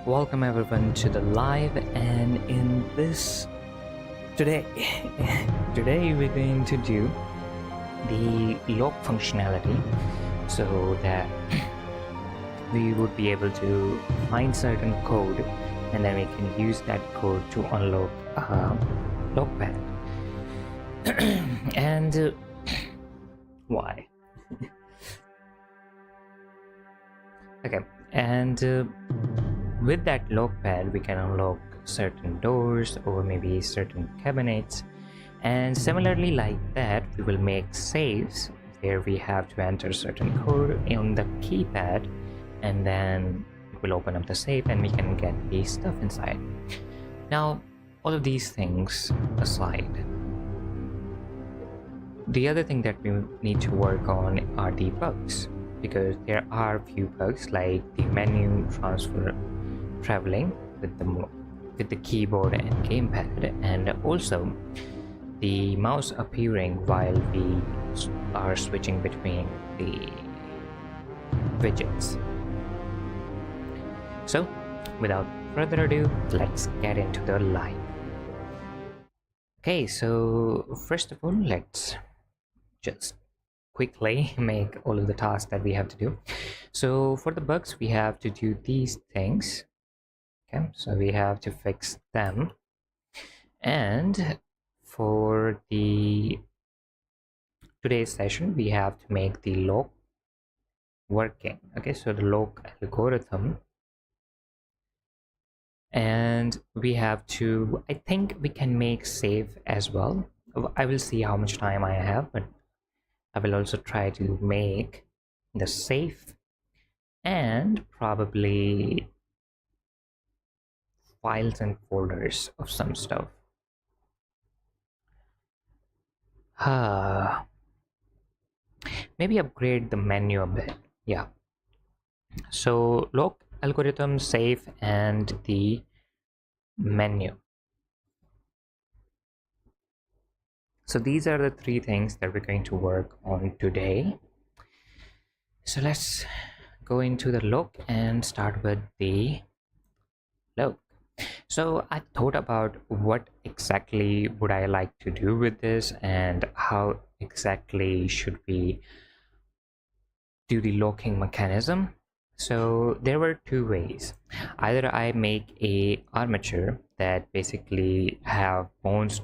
Welcome everyone to the live, and in this today we're going to do the lock functionality so that we would be able to find certain code and then we can use that code to unlock a lock pad. And why? Okay, and with that lock pad we can unlock certain doors or maybe certain cabinets, and similarly like that we will make saves where we have to enter certain code on the keypad, and then it will open up the safe and we can get the stuff inside. Now all of these things aside, the other thing that we need to work on are the bugs, because there are few bugs like the menu transfer traveling with the keyboard and gamepad, and also the mouse appearing while we are switching between the widgets. So without further ado, let's get into the live. Okay, so first of all, let's just quickly make all of the tasks that we have to do. So for the bugs we have to do these things. Okay, so we have to fix them, and for the today's session we have to make the lock working. Okay, so the lock algorithm, and we have to, I think we can make save as well. I will see how much time I have, but I will also try to make the safe and probably files and folders of some stuff. Maybe upgrade the menu a bit. Yeah, so lock algorithm, safe, and the menu. So these are the three things that we're going to work on today. So let's go into the lock and start with the So I thought about what exactly would I like to do with this and how exactly should we do the locking mechanism. So there were two ways. Either I make a armature that basically have bones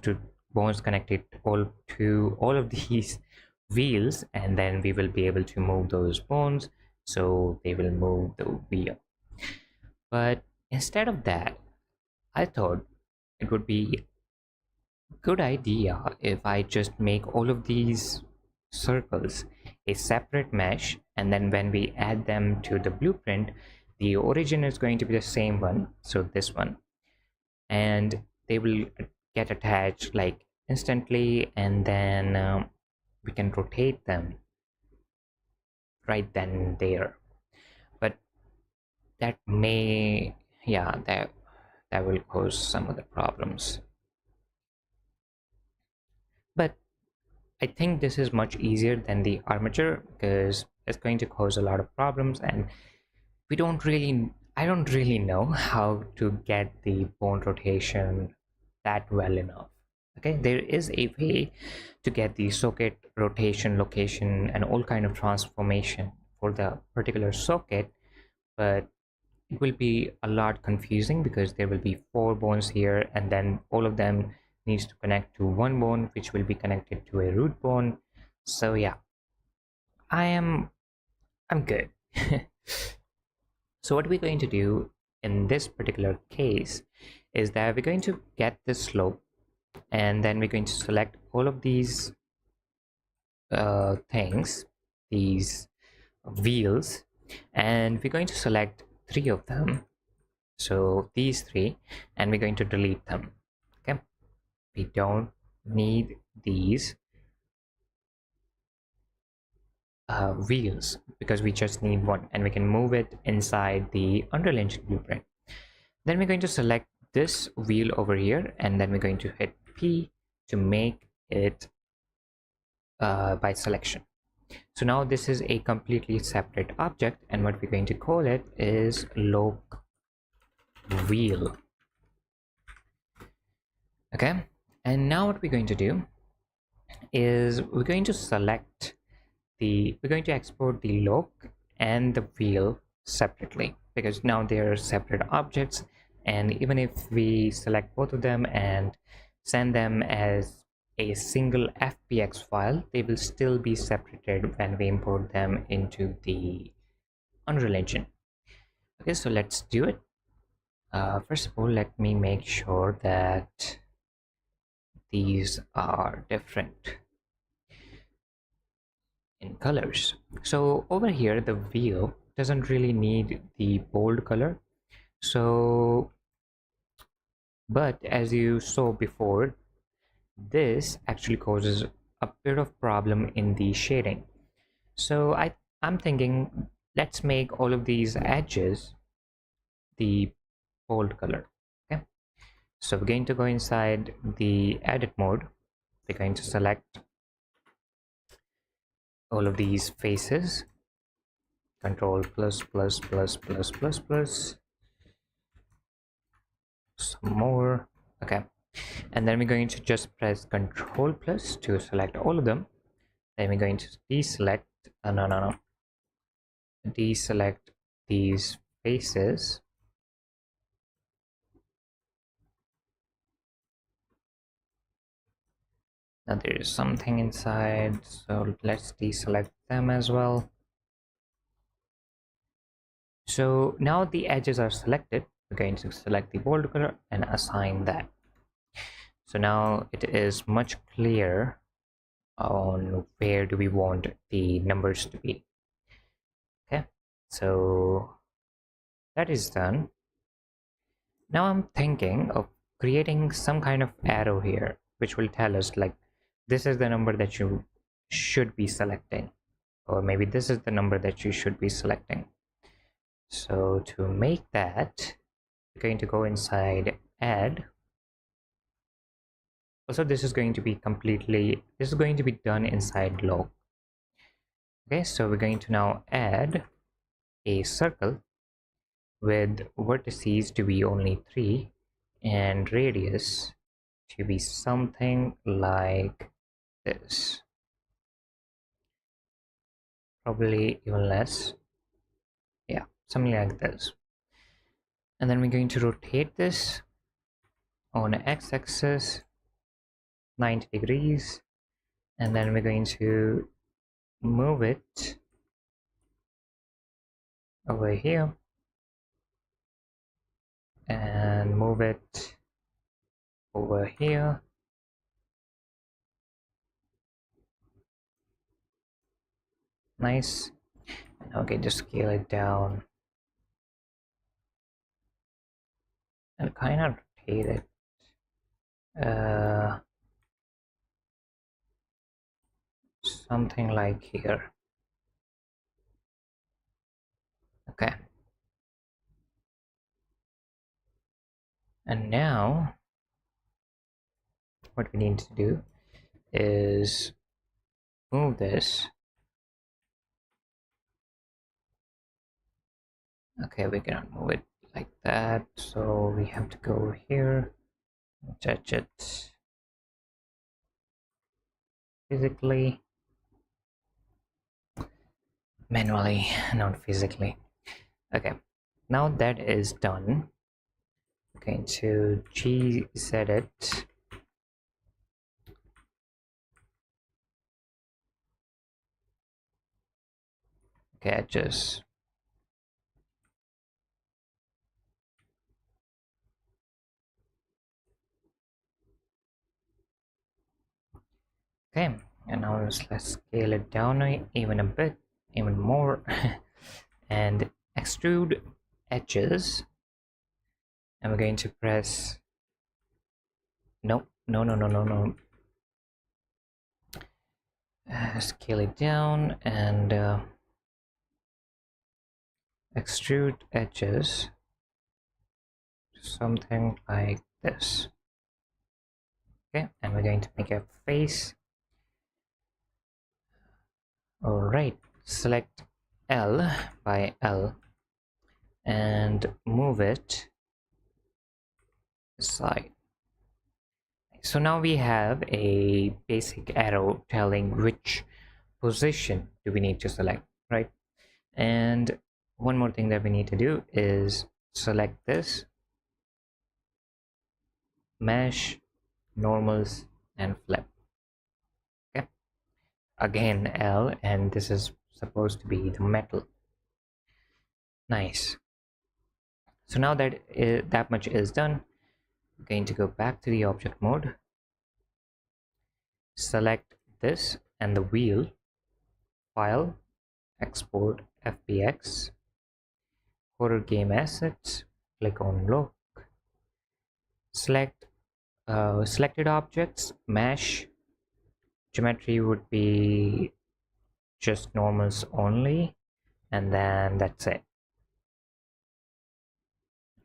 connected all to all of these wheels, and then we will be able to move those bones so they will move the wheel. But instead of that, I thought it would be good idea if I just make all of these circles a separate mesh, and then when we add them to the blueprint, the origin is going to be the same one, so this one, and they will get attached like instantly, and then we can rotate them right then and there. But that may, yeah, that will cause some of the problems. But I think this is much easier than the armature because it's going to cause a lot of problems, and I don't really know how to get the bone rotation that well enough. Okay, there is a way to get the socket rotation, location, and all kind of transformation for the particular socket, but it will be a lot confusing because there will be four bones here, and then all of them needs to connect to one bone which will be connected to a root bone. So yeah, I am I'm good. So what we're going to do in this particular case is that we're going to get this slope, and then we're going to select all of these things, these wheels, and we're going to select three of them, so these three, and we're going to delete them. Okay, we don't need these wheels because we just need one, and we can move it inside the Unreal Engine blueprint. Then we're going to select this wheel over here, and then we're going to hit P to make it by selection. So now this is a completely separate object, and what we're going to call it is lock wheel. Okay, and now what we're going to do is we're going to export the lock and the wheel separately, because now they are separate objects, and even if we select both of them and send them as a single FBX file, they will still be separated when we import them into the Unreal Engine. Okay, so let's do it. First of all, let me make sure that these are different in colors. So over here, the wheel doesn't really need the bold color. So, but as you saw before, this actually causes a bit of problem in the shading. So I'm thinking, let's make all of these edges the bold color. Okay, so we're going to go inside the edit mode. We're going to select all of these faces, control plus plus plus plus plus plus, some more. Okay, and then we're going to just press control plus to select all of them. Then we're going to deselect deselect these faces. Now there is something inside, so let's deselect them as well. So now the edges are selected. We're going to select the bold color and assign that. So now it is much clearer on where do we want the numbers to be. Okay, so that is done. Now I'm thinking of creating some kind of arrow here which will tell us like this is the number that you should be selecting, or maybe this is the number that you should be selecting. So to make that, we're going to go inside add. Also, this is going to be done inside log. Okay, so we're going to now add a circle with vertices to be only 3, and radius to be something like this, probably even less. Yeah, something like this. And then we're going to rotate this on x-axis 90 degrees, and then we're going to move it over here and move it over here. Nice. Now okay, just scale it down and kind of rotate it. Something like here. Okay. And now what we need to do is move this. Okay, we cannot move it like that, so we have to go here, touch it physically, manually, not physically. Okay, now that is done, I'm going to GZ it. Okay, edges. Okay, and now let's scale it down even a bit, even more, and extrude edges. And we're going to press no. Scale it down and extrude edges, something like this. Okay, and we're going to make a face. All right, select L by L and move it aside. So now we have a basic arrow telling which position do we need to select, right? And one more thing that we need to do is select this, mesh, normals, and flip. Okay, again L, and this is supposed to be the metal. Nice. So now that that much is done, I'm going to go back to the object mode, select this and the wheel, file, export FBX, horror game assets, click on look, select selected objects, mesh, geometry would be just normals only, and then that's it.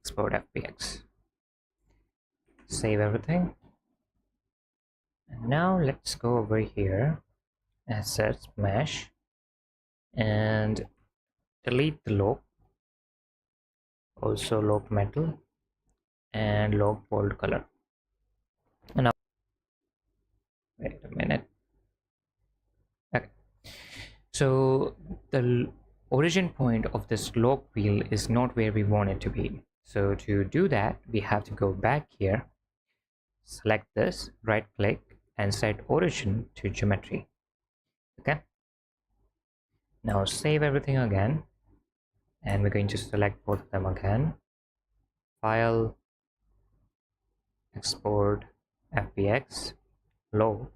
Export FBX, save everything, and now let's go over here, assets, mesh, and delete the lock, also lock metal, and lock bold color. And now wait a minute. Okay, so the origin point of this lock wheel is not where we want it to be. So to do that, we have to go back here, select this, right click, and set origin to geometry. Okay, now save everything again, and we're going to select both of them again, file, export FBX, lock,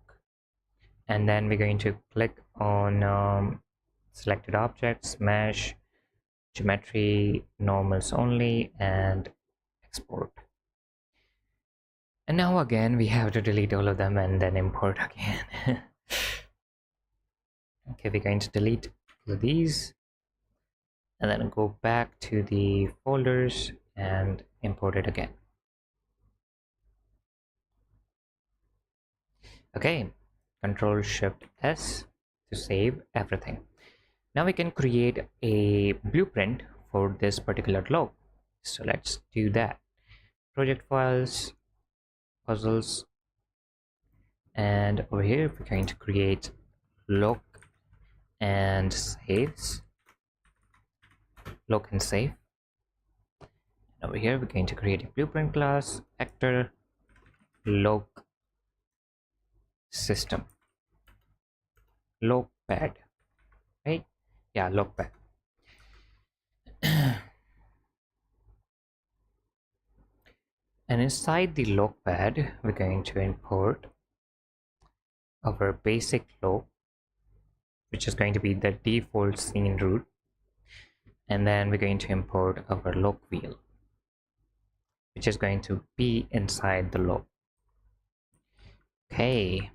and then we're going to click on selected objects, mesh, geometry, normals only, and export. And now again we have to delete all of them and then import again. Okay, we're going to delete all of these and then go back to the folders and import it again. Okay, Control Shift S to save everything. Now we can create a blueprint for this particular logo. So let's do that. project files, puzzles, and over here we're going to create lock and saves, lock and save. Over here we're going to create a blueprint class, actor, lock system, lock pad, right? Yeah, lock pad. And inside the lock pad we're going to import our basic lock, which is going to be the default scene root, and then we're going to import our lock wheel, which is going to be inside the lock. Okay,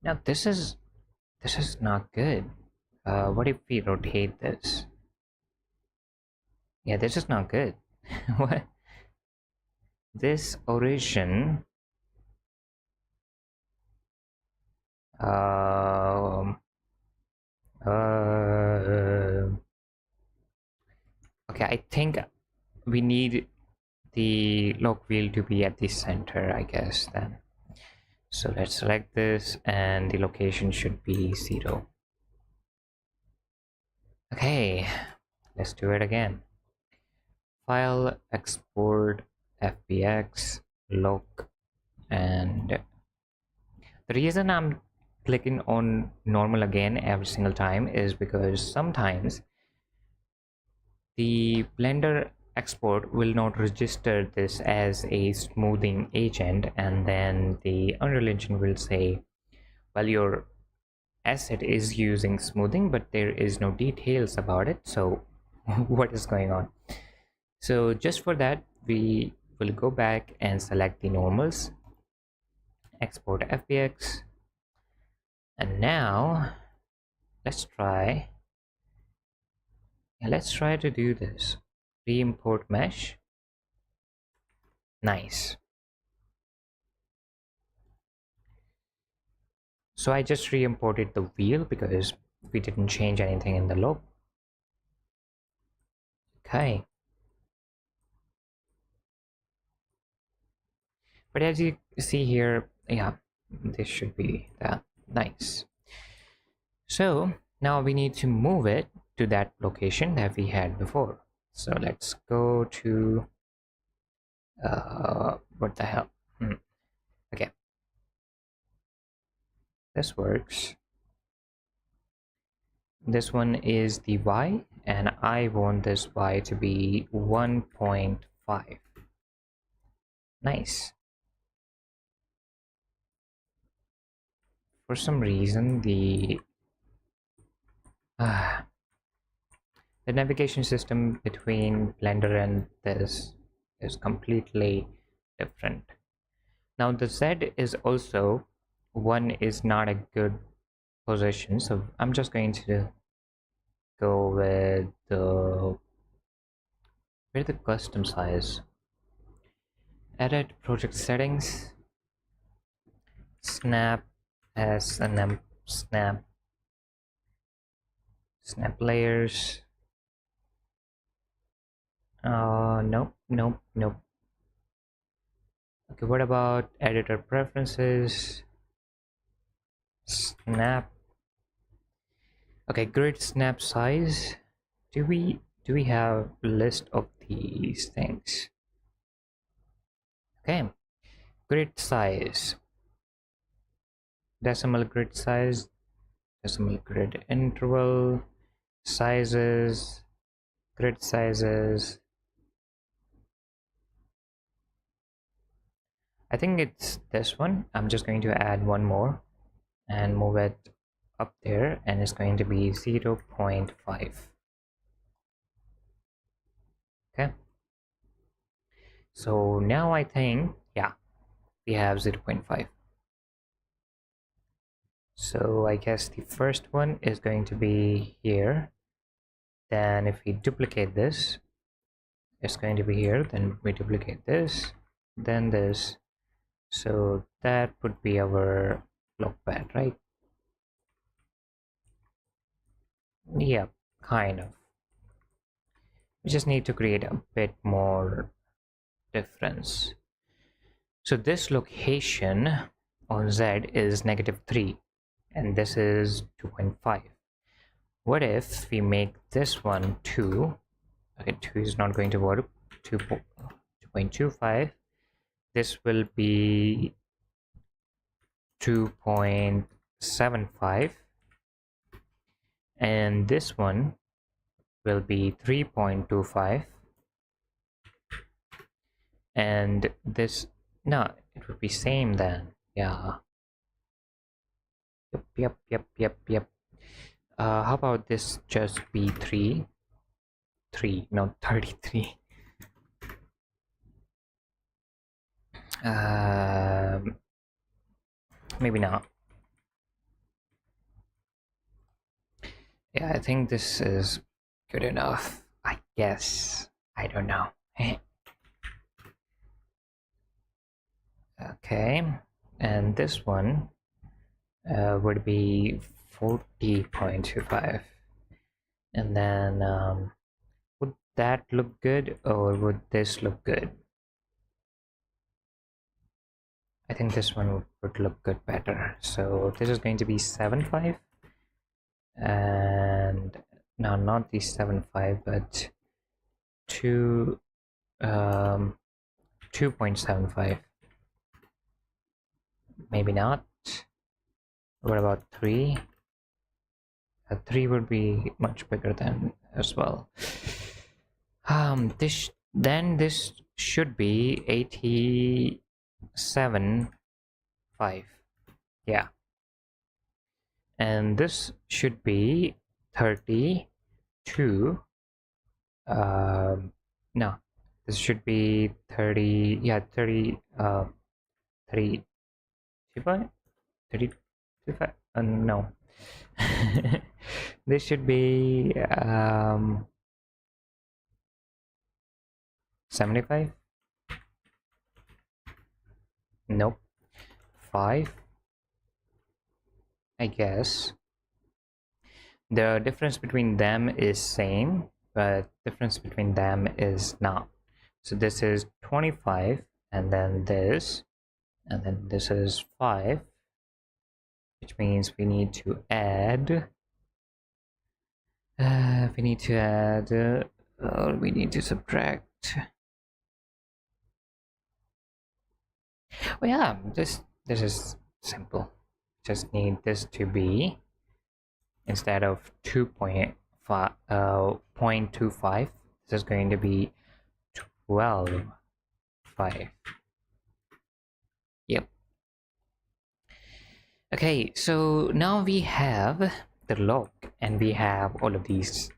now this is not good. What if we rotate this? Yeah, this is not good. What? This origin um okay, I think we need the lock wheel to be at the center, I guess, then. So let's select this, and the location should be 0. Okay, let's do it again. File, export, fbx, lock, and the reason I'm clicking on normal again every single time is because sometimes the Blender export will not register this as a smoothing agent, and then the Unreal Engine will say, well, your asset is using smoothing, but there is no details about it, so what is going on? So just for that, we will go back and select the normals, export fbx, and now let's try to do this. Re-import mesh. Nice. So I just re-imported the wheel because we didn't change anything in the loop. Okay. But as you see here, yeah, this should be that. Nice. So now we need to move it to that location that we had before. So let's go to what the hell? Okay, this works. This one is the y, and I want this y to be 1.5. Nice. For some reason the navigation system between Blender and this is completely different. Now the Z is also 1 is not a good position, so I'm just going to go with the custom size. Edit project settings, snap as an snap layers. Nope. Okay, what about editor preferences? Snap. Okay, grid snap size. Do we have a list of these things? Okay, grid size, decimal grid size, decimal grid interval, sizes, grid sizes. I think it's this one. I'm just going to add one more and move it up there, and it's going to be 0.5. Okay, so now I think, yeah, we have 0.5. So I guess the first one is going to be here. Then if we duplicate this, it's going to be here. Then we duplicate this, then this. So that would be our lock pad, right? Yeah, kind of. we just need to create a bit more difference. So this location on Z is -3 and this is 2.5. What if we make this one 2? Okay, 2 is not going to work. 2.25. This will be 2.75 and this one will be 3.25 and this, no, it would be same then. Yeah. Yep. How about this just be 3, not 33. Maybe not. Yeah, I think this is good enough, I guess. I don't know. Okay, and this one would be 40.25. And then would that look good or would this look good? I think this one would look good better. So this is going to be 7.5 and no, not the 7.5 but 2.75. Maybe not. What about 3? 3 would be much bigger than as well. This should be 87.5. Yeah. And this should be 32. No, this should be 30. Yeah, 30. 35. No. This should be 75. Nope. 5, I guess. The difference between them is same, but difference between them is not. So this is 25 and then this is 5, which means we need to add we need to subtract. Oh yeah, this is simple. Just need this to be, instead of 0.25, this is going to be 12.5. Yep. Okay, so now we have the log and we have all of these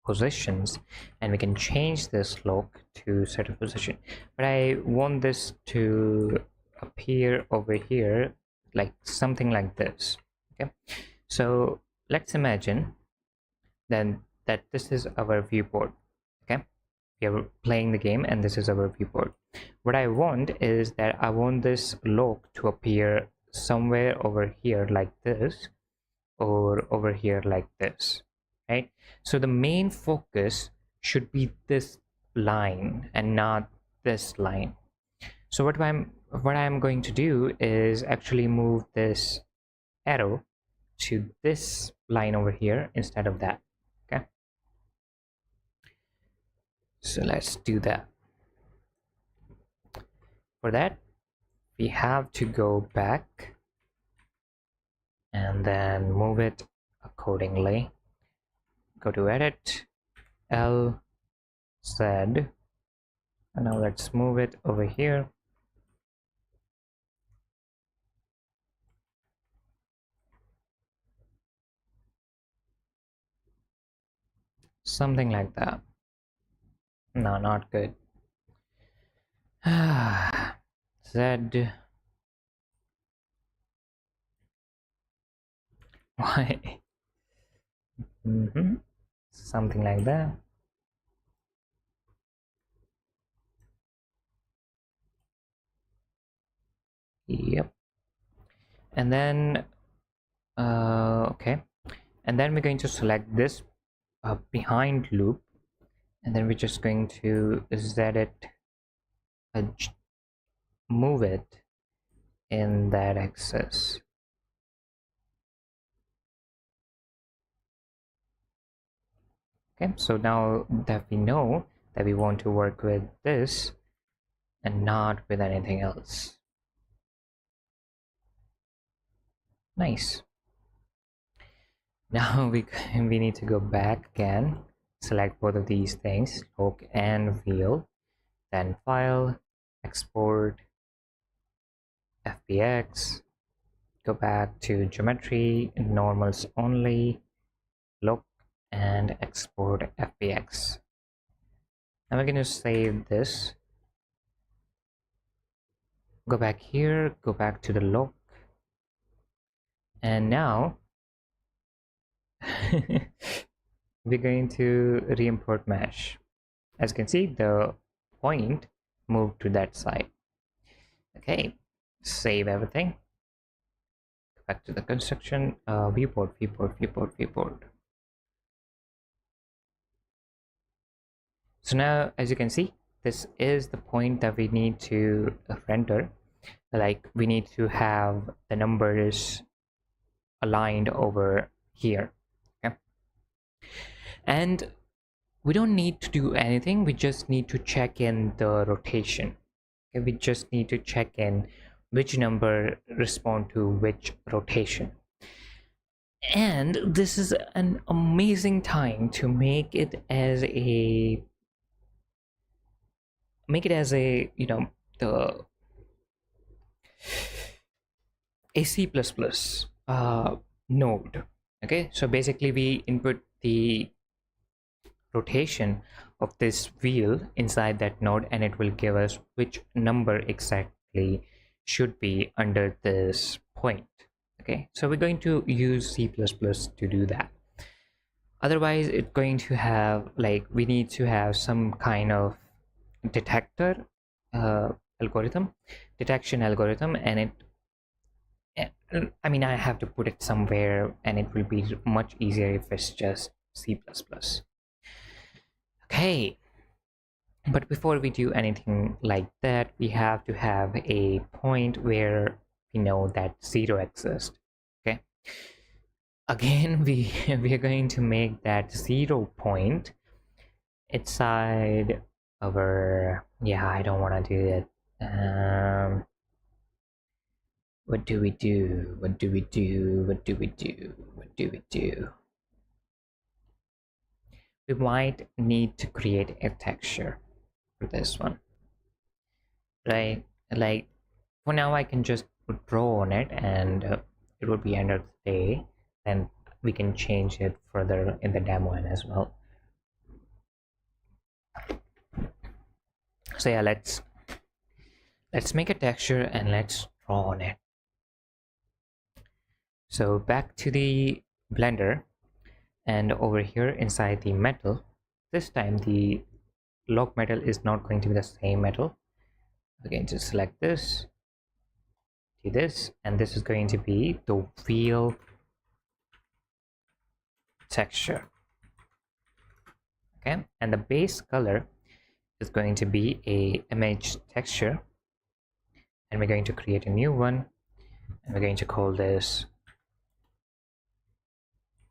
positions and we can change this log to certain position, but I want this to appear over here like something like this. Okay, so let's imagine then that this is our viewport. Okay, we are playing the game and this is our viewport. What I want is that I want this log to appear somewhere over here like this or over here like this, right? So the main focus should be this line and not this line. So what I'm going to do is actually move this arrow to this line over here instead of that. Okay, so let's do that. For that we have to go back and then move it accordingly. Go to edit, L, Z, and now let's move it over here. Something like that. No, not good. Z. Why? Something like that. Yep. And then okay, and then we're going to select this behind loop and then we're just going to set it, move it in that axis. Okay, so now that we know that we want to work with this and not with anything else. Nice. Now we need to go back again, select both of these things, look and wheel, then file, export, FBX, go back to geometry, normals only, look and export FBX. Now we're going to save this, go back here, go back to the look, and now we're going to re-import mesh. As you can see, the point moved to that side. Okay, save everything, go back to the construction, viewport. So now, as you can see, this is the point that we need to render. Like, we need to have the numbers aligned over here. Okay, and we don't need to do anything, we just need to check in the rotation. Okay, we just need to check in which number respond to which rotation. And this is an amazing time to make it as a you know, the a C++ node. Okay, so basically we input the rotation of this wheel inside that node, and it will give us which number exactly should be under this point. Okay, so we're going to use C++ to do that. Otherwise, it's going to have, like, we need to have some kind of detector detection algorithm, and I mean, I have to put it somewhere, and it will be much easier if it's just C++. Okay, but before we do anything like that, we have to have a point where we know that 0 exists. Okay, again, we are going to make that 0 point inside our, yeah, I don't want to do that. What do we do? We might need to create a texture for this one, right? Like, for now I can just put draw on it, and it would be end of the day, and we can change it further in the demo as well. So yeah, let's make a texture and let's draw on it. So back to the blender, and over here inside the metal, this time the log metal is not going to be the same metal. Again, just select this, do this, and this is going to be the wheel texture. Okay, and the base color is going to be a image texture, and we're going to create a new one, and we're going to call this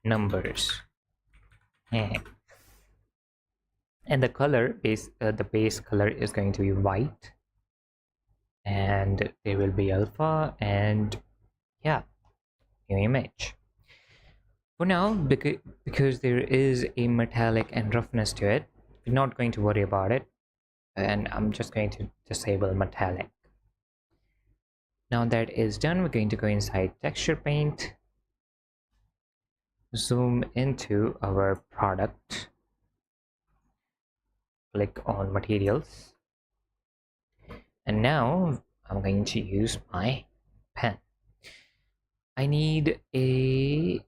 numbers. And the color base, the base color is going to be white, and there will be alpha, and yeah, new image. For now, because there is a metallic and roughness to it, we're not going to worry about it, and I'm just going to disable metallic. Now that is done, we're going to go inside texture paint, zoom into our product, click on materials, and now I'm going to use my pen. I need a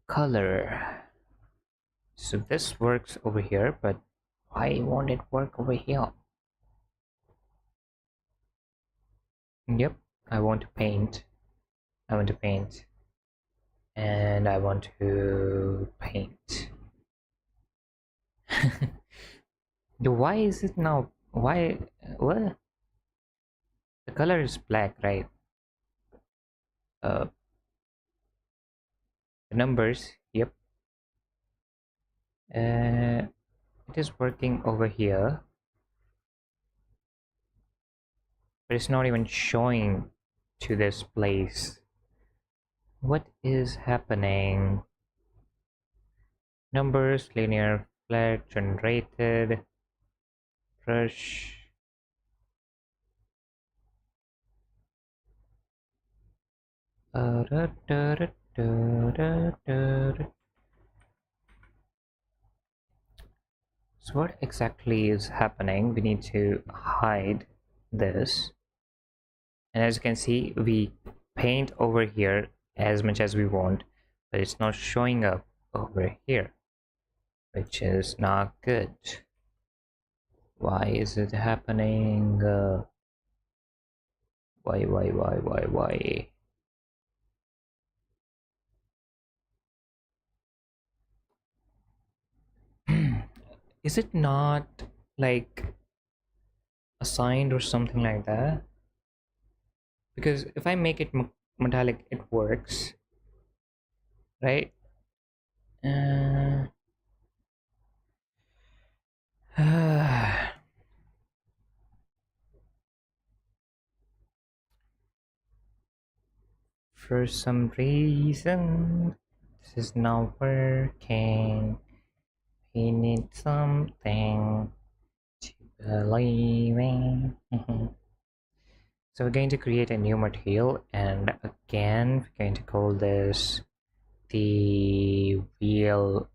color, so this works over here, but why won't it work over here? Yep, I want to paint, and I want to paint. Why is it now? Why? What? The color is black, right? The numbers. Yep. It is working over here, but it's not even showing to this place. What is happening? Numbers, linear, flat, generated, brush. Da, da, da, da, da. So what exactly is happening? We need to hide this. And as you can see, we paint over here as much as we want, but it's not showing up over here, which is not good. Why is it happening? Why? Is it not like assigned or something like that? Because if I make it metallic, it works, right? Uh, for some reason, this is not working. We need something to believe in. So we're going to create a new material, and again, we're going to call this the wheel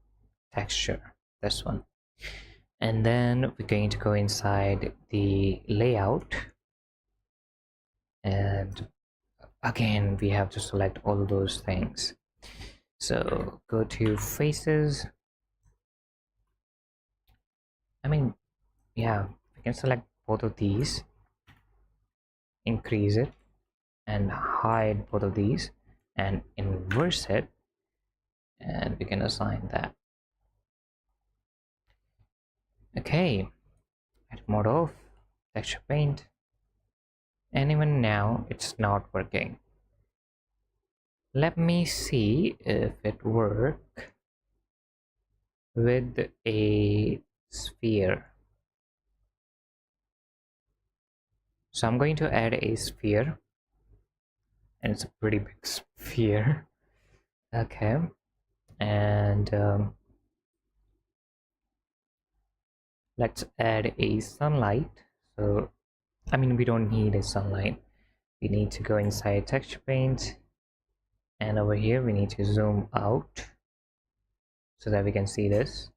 texture, this one. And then we're going to go inside the layout, and again we have to select all those things. So go to faces. Yeah, we can select both of these, increase it, and hide both of these, and inverse it, and we can assign that. Okay, add mode off, texture paint, and even now it's not working. Let me see if it works with a sphere. So I'm going to add a sphere, and it's a pretty big sphere. Okay, and let's add a sunlight. So we don't need a sunlight. We need to go inside texture paint, and over here we need to zoom out so that we can see this.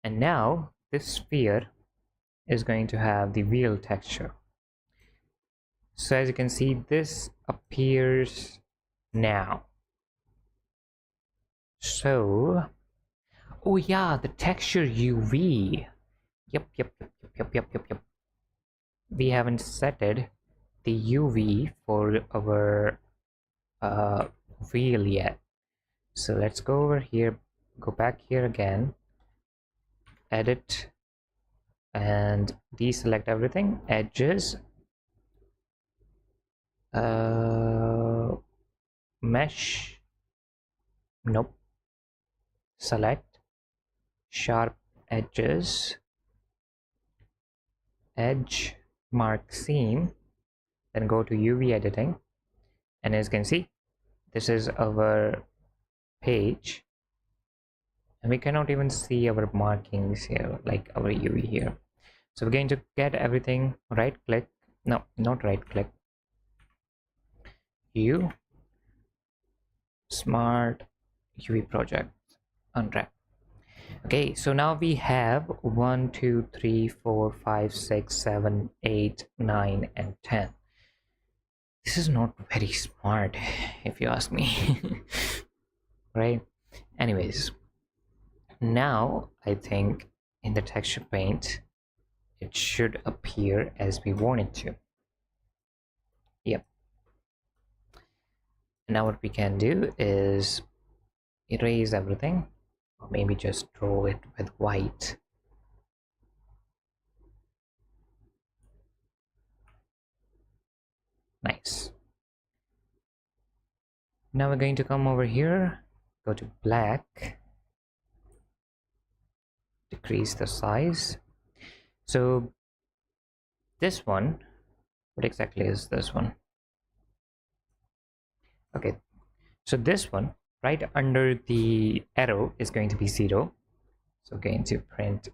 And now this sphere is going to have the wheel texture. So as you can see, this appears now. So oh yeah, the texture UV. Yep. We haven't set it the UV for our wheel yet. So let's go over here, go back here again, edit, and deselect everything, edges, mesh, nope, select, sharp edges, edge, mark seam, then go to UV editing, and as you can see, this is our page, and we cannot even see our markings here, like our UV here. So we're going to get everything, right click, no, not right click, U, smart UV project, unwrap. Okay, so now we have 1 2 3 4 5 6 7 8 9 and 10. This is not very smart if you ask me. Right, anyways, now I think in the texture paint it should appear as we want it to. Yep. Now what we can do is erase everything, or maybe just draw it with white. Nice. Now we're going to come over here, go to black, decrease the size. So this one, what exactly is this one? Okay, so this one right under the arrow is going to be 0. So going to print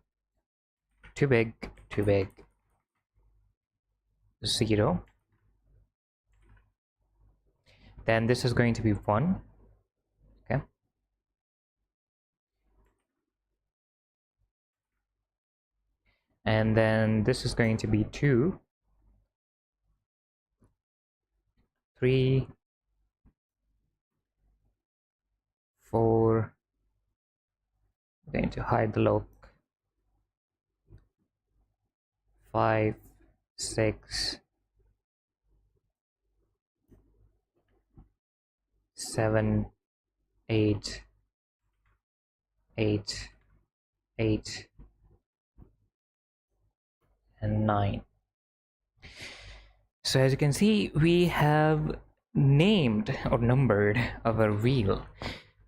too big, 0. Then this is going to be 1. Okay. And then this is going to be 2, 3, 4. I'm going to hide the look. 5, 6, 7, 8, 8, 8, and 9. So as you can see, we have named or numbered our wheel,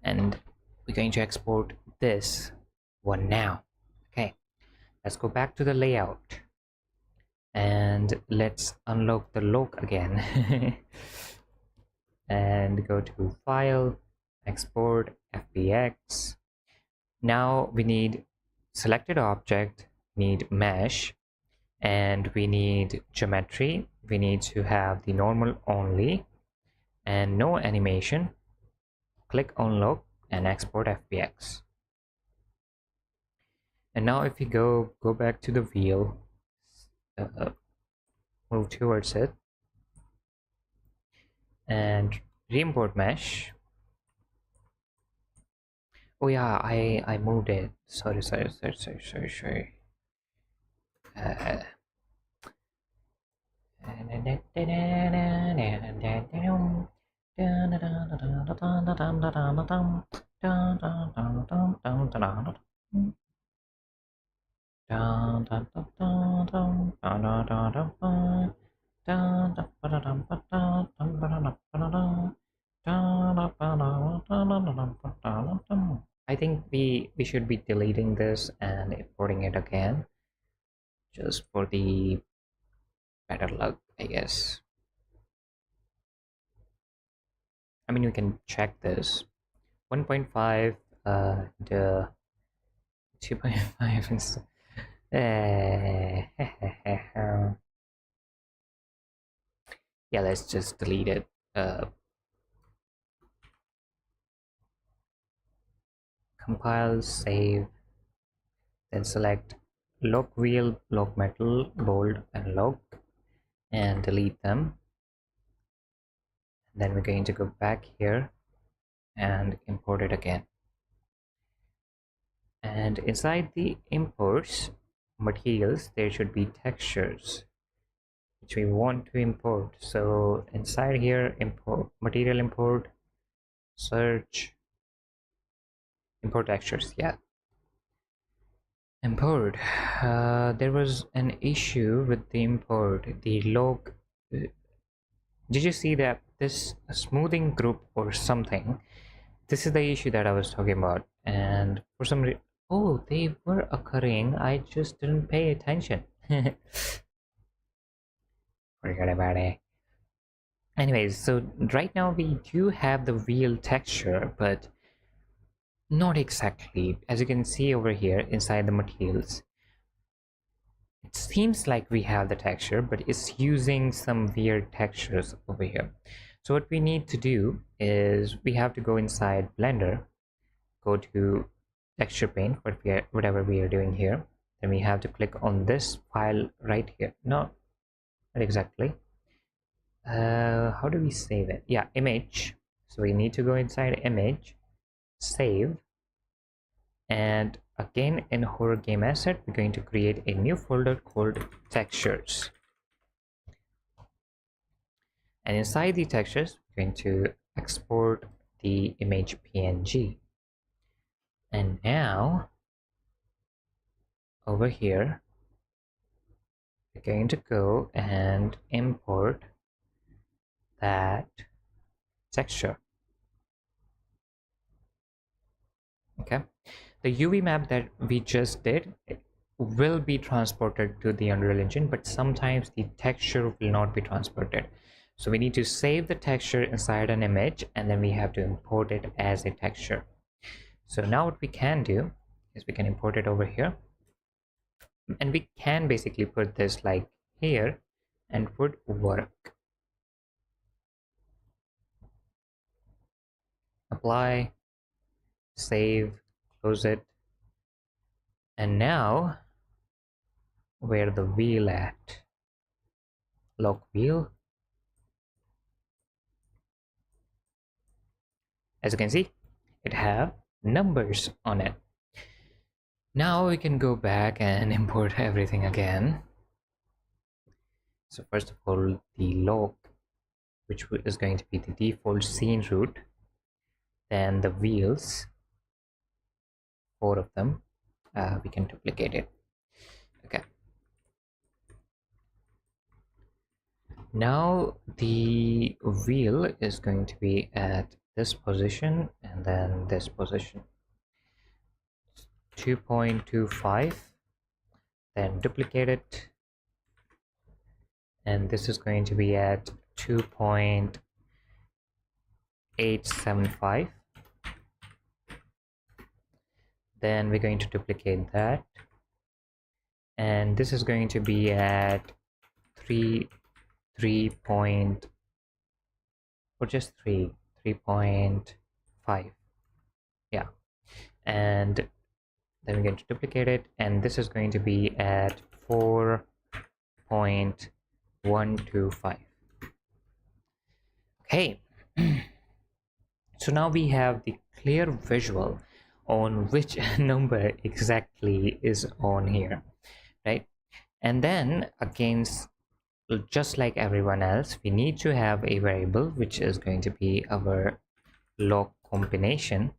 and we're going to export this one now. Okay, let's go back to the layout and let's unlock the lock again. And go to file, export, FBX. Now we need selected object, need mesh, and we need geometry. We need to have the normal only and no animation. Click on lock and export FBX. And now if you go back to the wheel, move towards it and re-import mesh. Oh yeah, I moved it. Sorry. I think we should be deleting this and importing it again, just for the better luck, I guess. I mean, we can check this. 1.5, the 2.5 is yeah, let's just delete it. Compile, save, then select lock wheel, lock metal, bold, and lock, and delete them. Then we're going to go back here and import it again. And inside the imports materials, there should be textures which we want to import. So inside here, import material, import, search, import textures. Yeah, import. There was an issue with the import. The log, did you see that this smoothing group or something? This is the issue that I was talking about, and for some reason, oh, they were occurring, I just didn't pay attention. Forget about it. Anyways, so right now we do have the wheel texture, but not exactly. As you can see over here inside the materials, it seems like we have the texture, but it's using some weird textures over here. So what we need to do is we have to go inside Blender, go to texture paint, whatever we are doing here. Then we have to click on this file right here. No, not exactly. How do we save it? Yeah, image. So we need to go inside image, save, and again in horror game asset, we're going to create a new folder called textures. And inside the textures, we're going to export the image PNG. And now over here, we're going to go and import that texture. Okay, the UV map that we just did will be transported to the Unreal Engine, but sometimes the texture will not be transported. So we need to save the texture inside an image, and then we have to import it as a texture. So now what we can do is we can import it over here, and we can basically put this like here and would work. Apply, save, close it, and now where the wheel at? Lock wheel. As you can see, it have numbers on it. Now we can go back and import everything again. So first of all, the lock, which is going to be the default scene root, then the wheels, 4 of them, we can duplicate it. Okay. Now the wheel is going to be at this position and then this position. 2.25, then duplicate it, and this is going to be at 2.875. Then we're going to duplicate that, and this is going to be at 3 or just 3.5. Yeah, and then we're going to duplicate it, and this is going to be at 4.125. Okay. So now we have the clear visual on which number exactly is on here, right? And then against, just like everyone else, we need to have a variable which is going to be our log combination.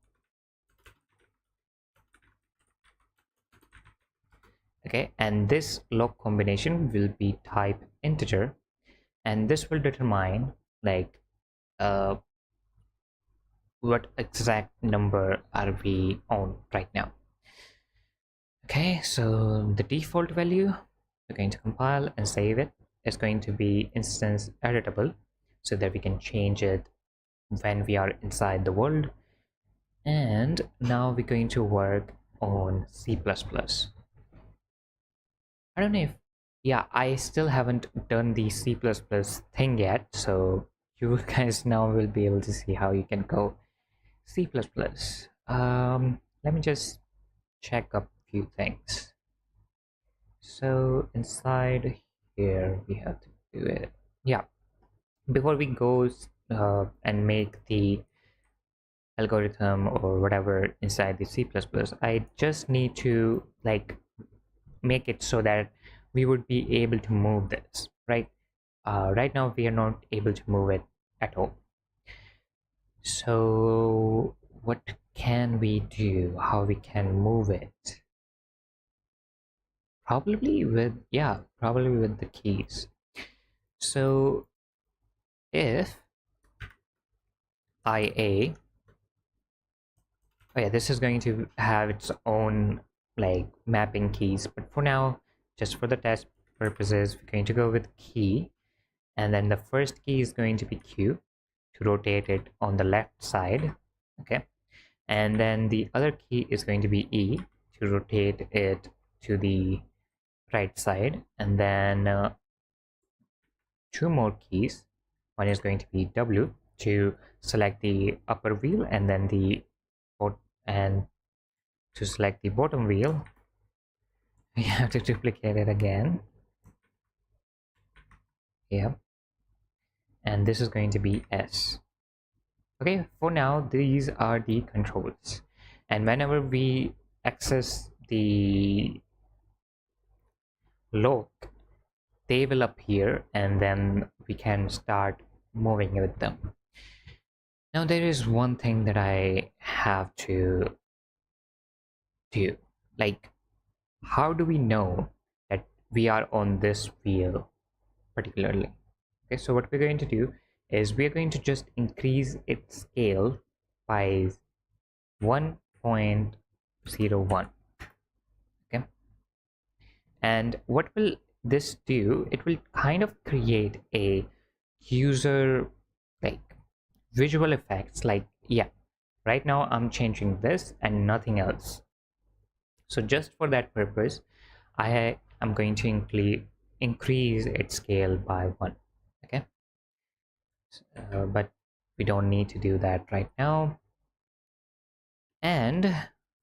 Okay, and this log combination will be type integer, and this will determine like what exact number are we on right now. Okay, so the default value, we're going to compile and save it. It's going to be instance editable so that we can change it when we are inside the world. And now we're going to work on C++. I don't know if, yeah, I still haven't done the C++ thing yet, so you guys now will be able to see how you can go C++. Let me just check a few things. So inside here we have to do it. Yeah, before we go and make the algorithm or whatever inside the C++, I just need to like make it so that we would be able to move this, right? Right now we are not able to move it at all. So what can we do? How we can move it? Probably with the keys. So if IA, oh yeah, this is going to have its own like mapping keys, but for now, just for the test purposes, we're going to go with key, and then the first key is going to be Q to rotate it on the left side. Okay, and then the other key is going to be E to rotate it to the right side, and then 2 more keys. One is going to be W to select the upper wheel, and then to select the bottom wheel we have to duplicate it again. Yeah, and this is going to be S. Okay, for now these are the controls, and whenever we access the lock, they will appear, and then we can start moving with them. Now there is one thing that I have to do, like how do we know that we are on this wheel particularly? Okay, so what we're going to do is we are going to just increase its scale by 1.01. Okay, and what will this do? It will kind of create a user like visual effects, like, yeah, right now I'm changing this and nothing else. So just for that purpose, I am going to increase its scale by 1. Okay, but we don't need to do that right now, and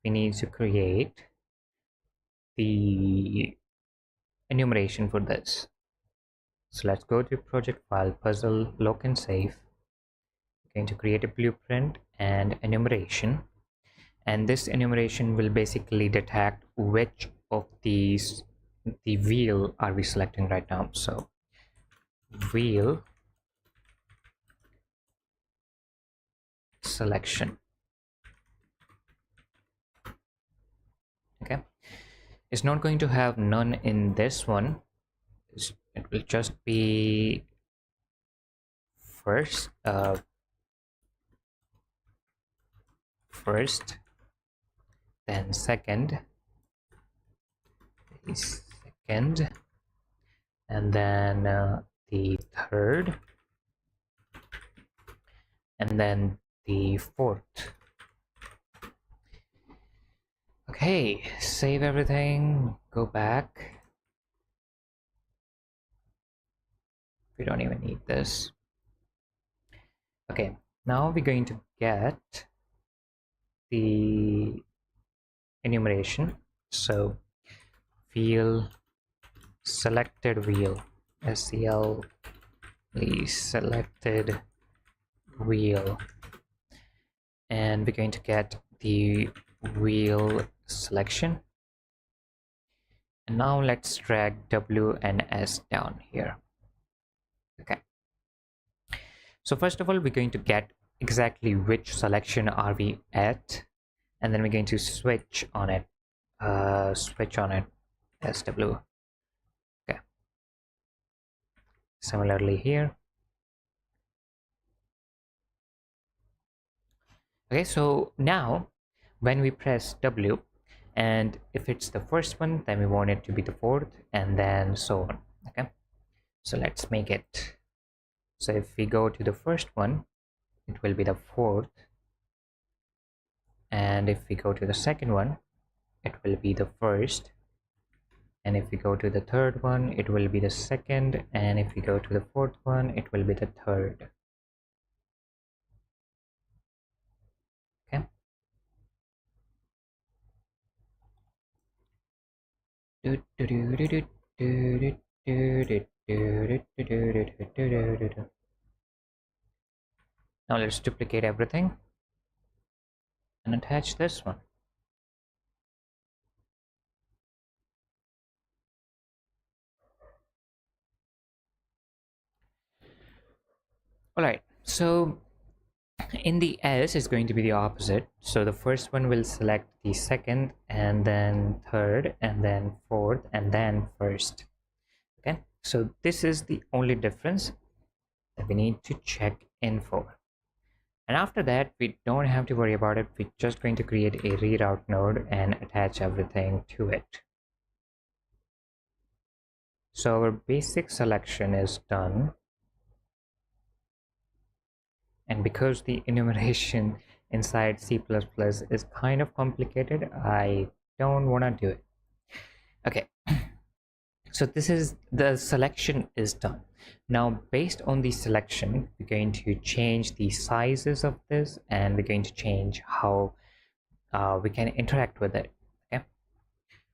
we need to create the enumeration for this. So let's go to project file, puzzle, lock and save. We're going to create a blueprint and enumeration, and this enumeration will basically detect which of these the wheel are we selecting right now. So wheel selection. Okay, it's not going to have none in this one. It will just be first first, then second, and then the third, and then the fourth. Okay, save everything, go back. We don't even need this. Okay, now we're going to get the enumeration. So wheel selected wheel, SCL selected wheel, and we're going to get the wheel selection. And now let's drag W and S down here. Okay, so first of all, we're going to get exactly which selection are we at, and then we're going to switch on it SW. Okay, similarly here. Okay, so now when we press W, and if it's the first one, then we want it to be the fourth, and then so on. Okay, so let's make it. So if we go to the first one, it will be the fourth, and if we go to the second one, it will be the first, and if we go to the third one, it will be the second, and if we go to the fourth one, it will be the third. Okay, now let's duplicate everything and attach this one. All right, so in the S is going to be the opposite. So the first one will select the second, and then third, and then fourth, and then first. Okay, so this is the only difference that we need to check in for. And after that, we don't have to worry about it. We're just going to create a reroute node and attach everything to it. So our basic selection is done. And because the enumeration inside C++ is kind of complicated, I don't want to do it. Okay, so this is the selection is done. Now based on the selection, we're going to change the sizes of this, and we're going to change how we can interact with it. Okay,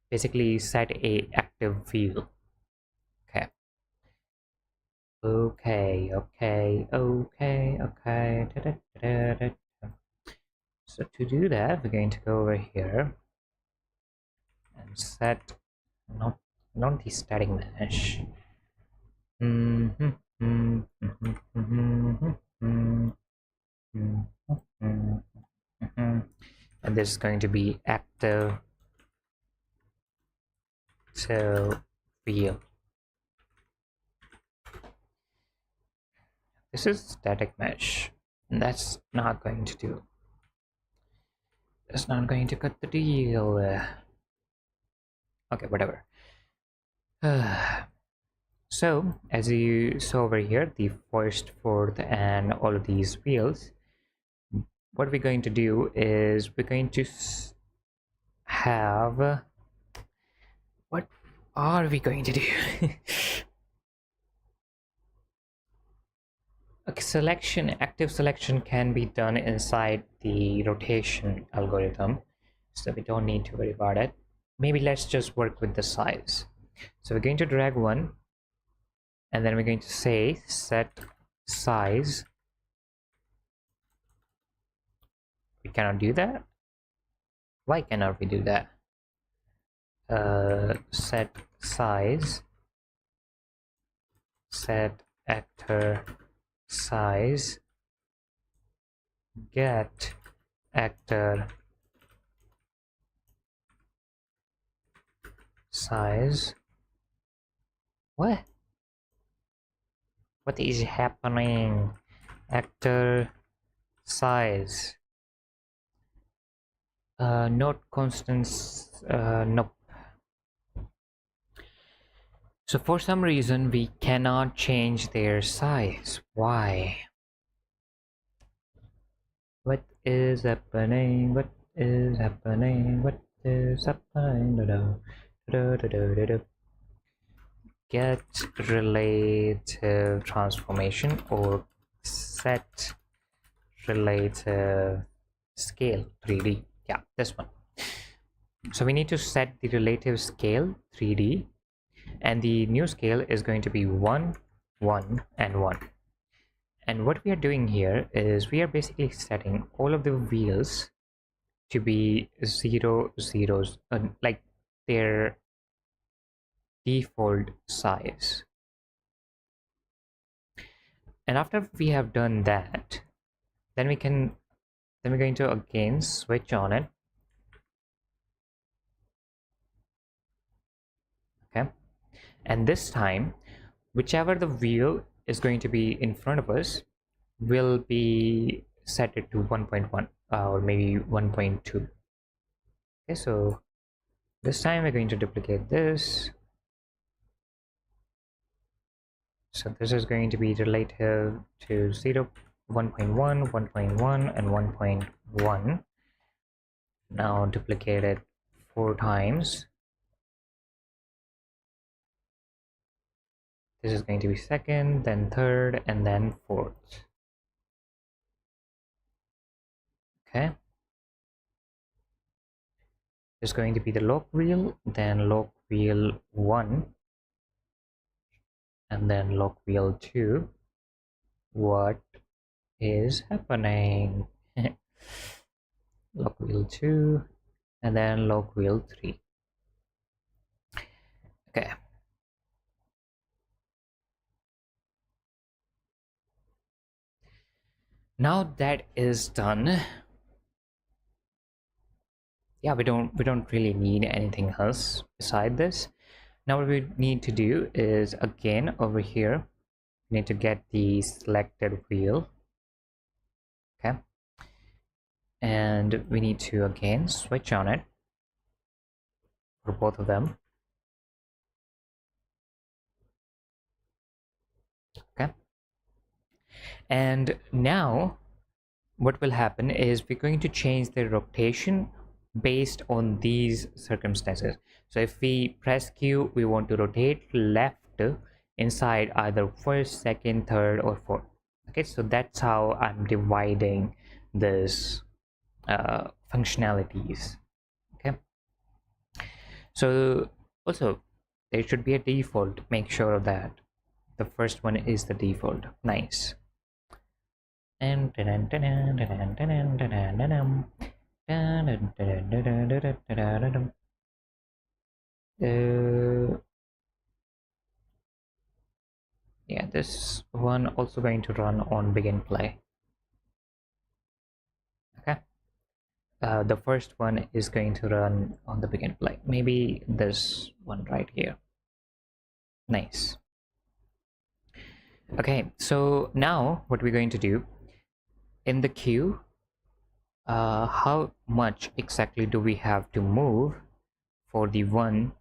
basically set a active wheel. Okay, so to do that, we're going to go over here and set not the static mesh. And this is going to be active to wheel. This is static mesh. And that's not going to do. That's not going to cut the deal. Okay, whatever. So, as you saw over here, the first, fourth, and all of these wheels, what we're going to do is we're going to have... what are we going to do? Okay, active selection can be done inside the rotation algorithm, so we don't need to worry about it. Maybe let's just work with the size. So we're going to drag one, and then we're going to say set size. We cannot do that. Why cannot we do that? Set size, set actor size, get actor size. What is happening? Actor size, not constants. Nope. So for some reason we cannot change their size. Why? What is happening? What is happening? What is happening? Get relative transformation or set relative scale 3D. Yeah, this one. So we need to set the relative scale 3D, and the new scale is going to be 1, 1, and 1. And what we are doing here is we are basically setting all of the wheels to be 0, zeros, like their default size. And after we have done that, then we're going to again switch on it. Okay, and this time whichever the wheel is going to be in front of us will be set it to 1.1 or maybe 1.2. Okay, so this time we're going to duplicate this. So this is going to be relative to 0, 1.1, 1.1, and 1.1. Now duplicate it 4 times. This is going to be second, then third, and then fourth. Okay. It's going to be the lock wheel, then lock wheel 1, and then lock wheel 2. What is happening? Lock wheel 2, and then lock wheel 3. Okay. Now that is done, yeah, we don't really need anything else beside this. Now what we need to do is, again, over here we need to get the selected wheel. Okay, and we need to again switch on it for both of them. Okay, and now what will happen is we're going to change the rotation based on these circumstances. So if we press Q, we want to rotate left inside either first, second, third, or fourth. Okay, so that's how I'm dividing this functionalities. Okay, so also there should be a default. Make sure of that the first one is the default. Nice. And yeah, this one also going to run on begin play. Okay, the first one is going to run on the begin play. Maybe this one right here. Nice. Okay, so now what we're going to do in the queue, how much exactly do we have to move for the one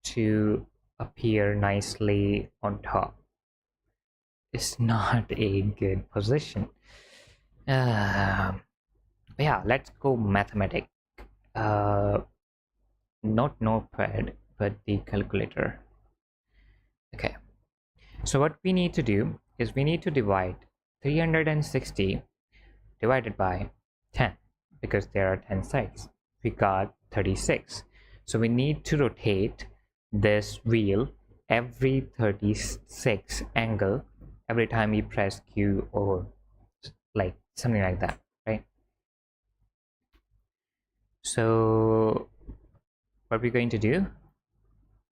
to appear nicely on top? It's not a good position. Uh, yeah, let's go mathematic. Uh, not notepad, but the calculator. Okay, so what we need to do is we need to divide 360 divided by 10 because there are 10 sides. We got 36. So we need to rotate this wheel every 36 angle every time we press Q or like something like that, right? So what we're going to do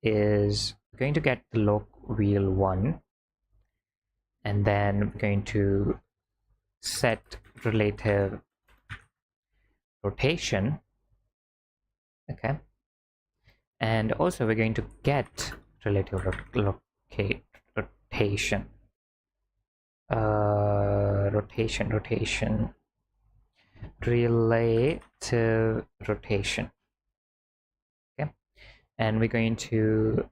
is we're going to get the lock wheel 1, and then we're going to set relative rotation. Okay, and also we're going to get relative rotation, rotation, relative rotation. Okay, and we're going to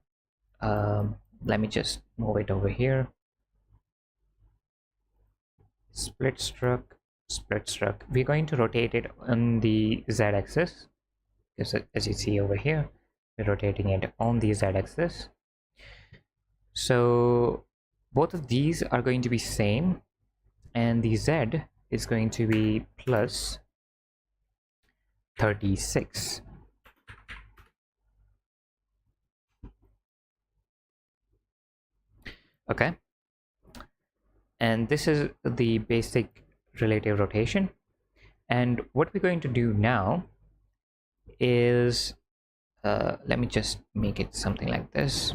let me just move it over here. Split stroke. We're going to rotate it on the z-axis, as you see over here, we're rotating it on the z-axis. So both of these are going to be same, and the z is going to be plus 36. Okay, and this is the basic relative rotation. And what we're going to do now is let me just make it something like this.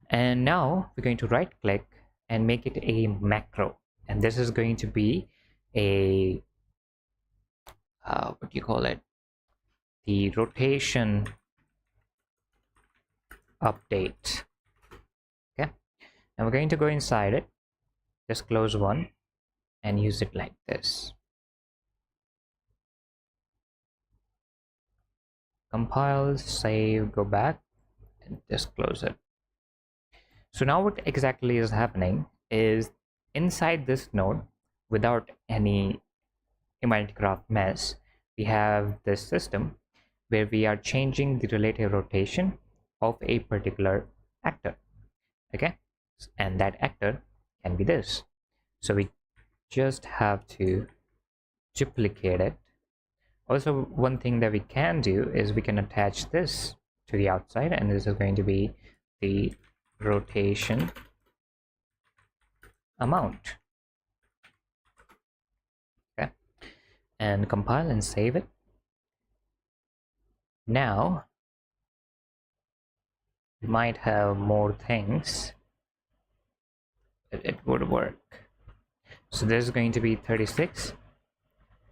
And now we're going to right click and make it a macro, and this is going to be a what do you call it, the rotation update. Okay, and we're going to go inside it, just close one and use it like this. Compile, save, go back and just close it. So now what exactly is happening is inside this node, without any humanity craft mess, we have this system where we are changing the relative rotation of a particular actor. Okay, and that actor can be this. So we just have to duplicate it. Also, one thing that we can do is we can attach this to the outside, and this is going to be the rotation amount. Okay, and compile and save it. Now we might have more things that it would work. So this is going to be 36,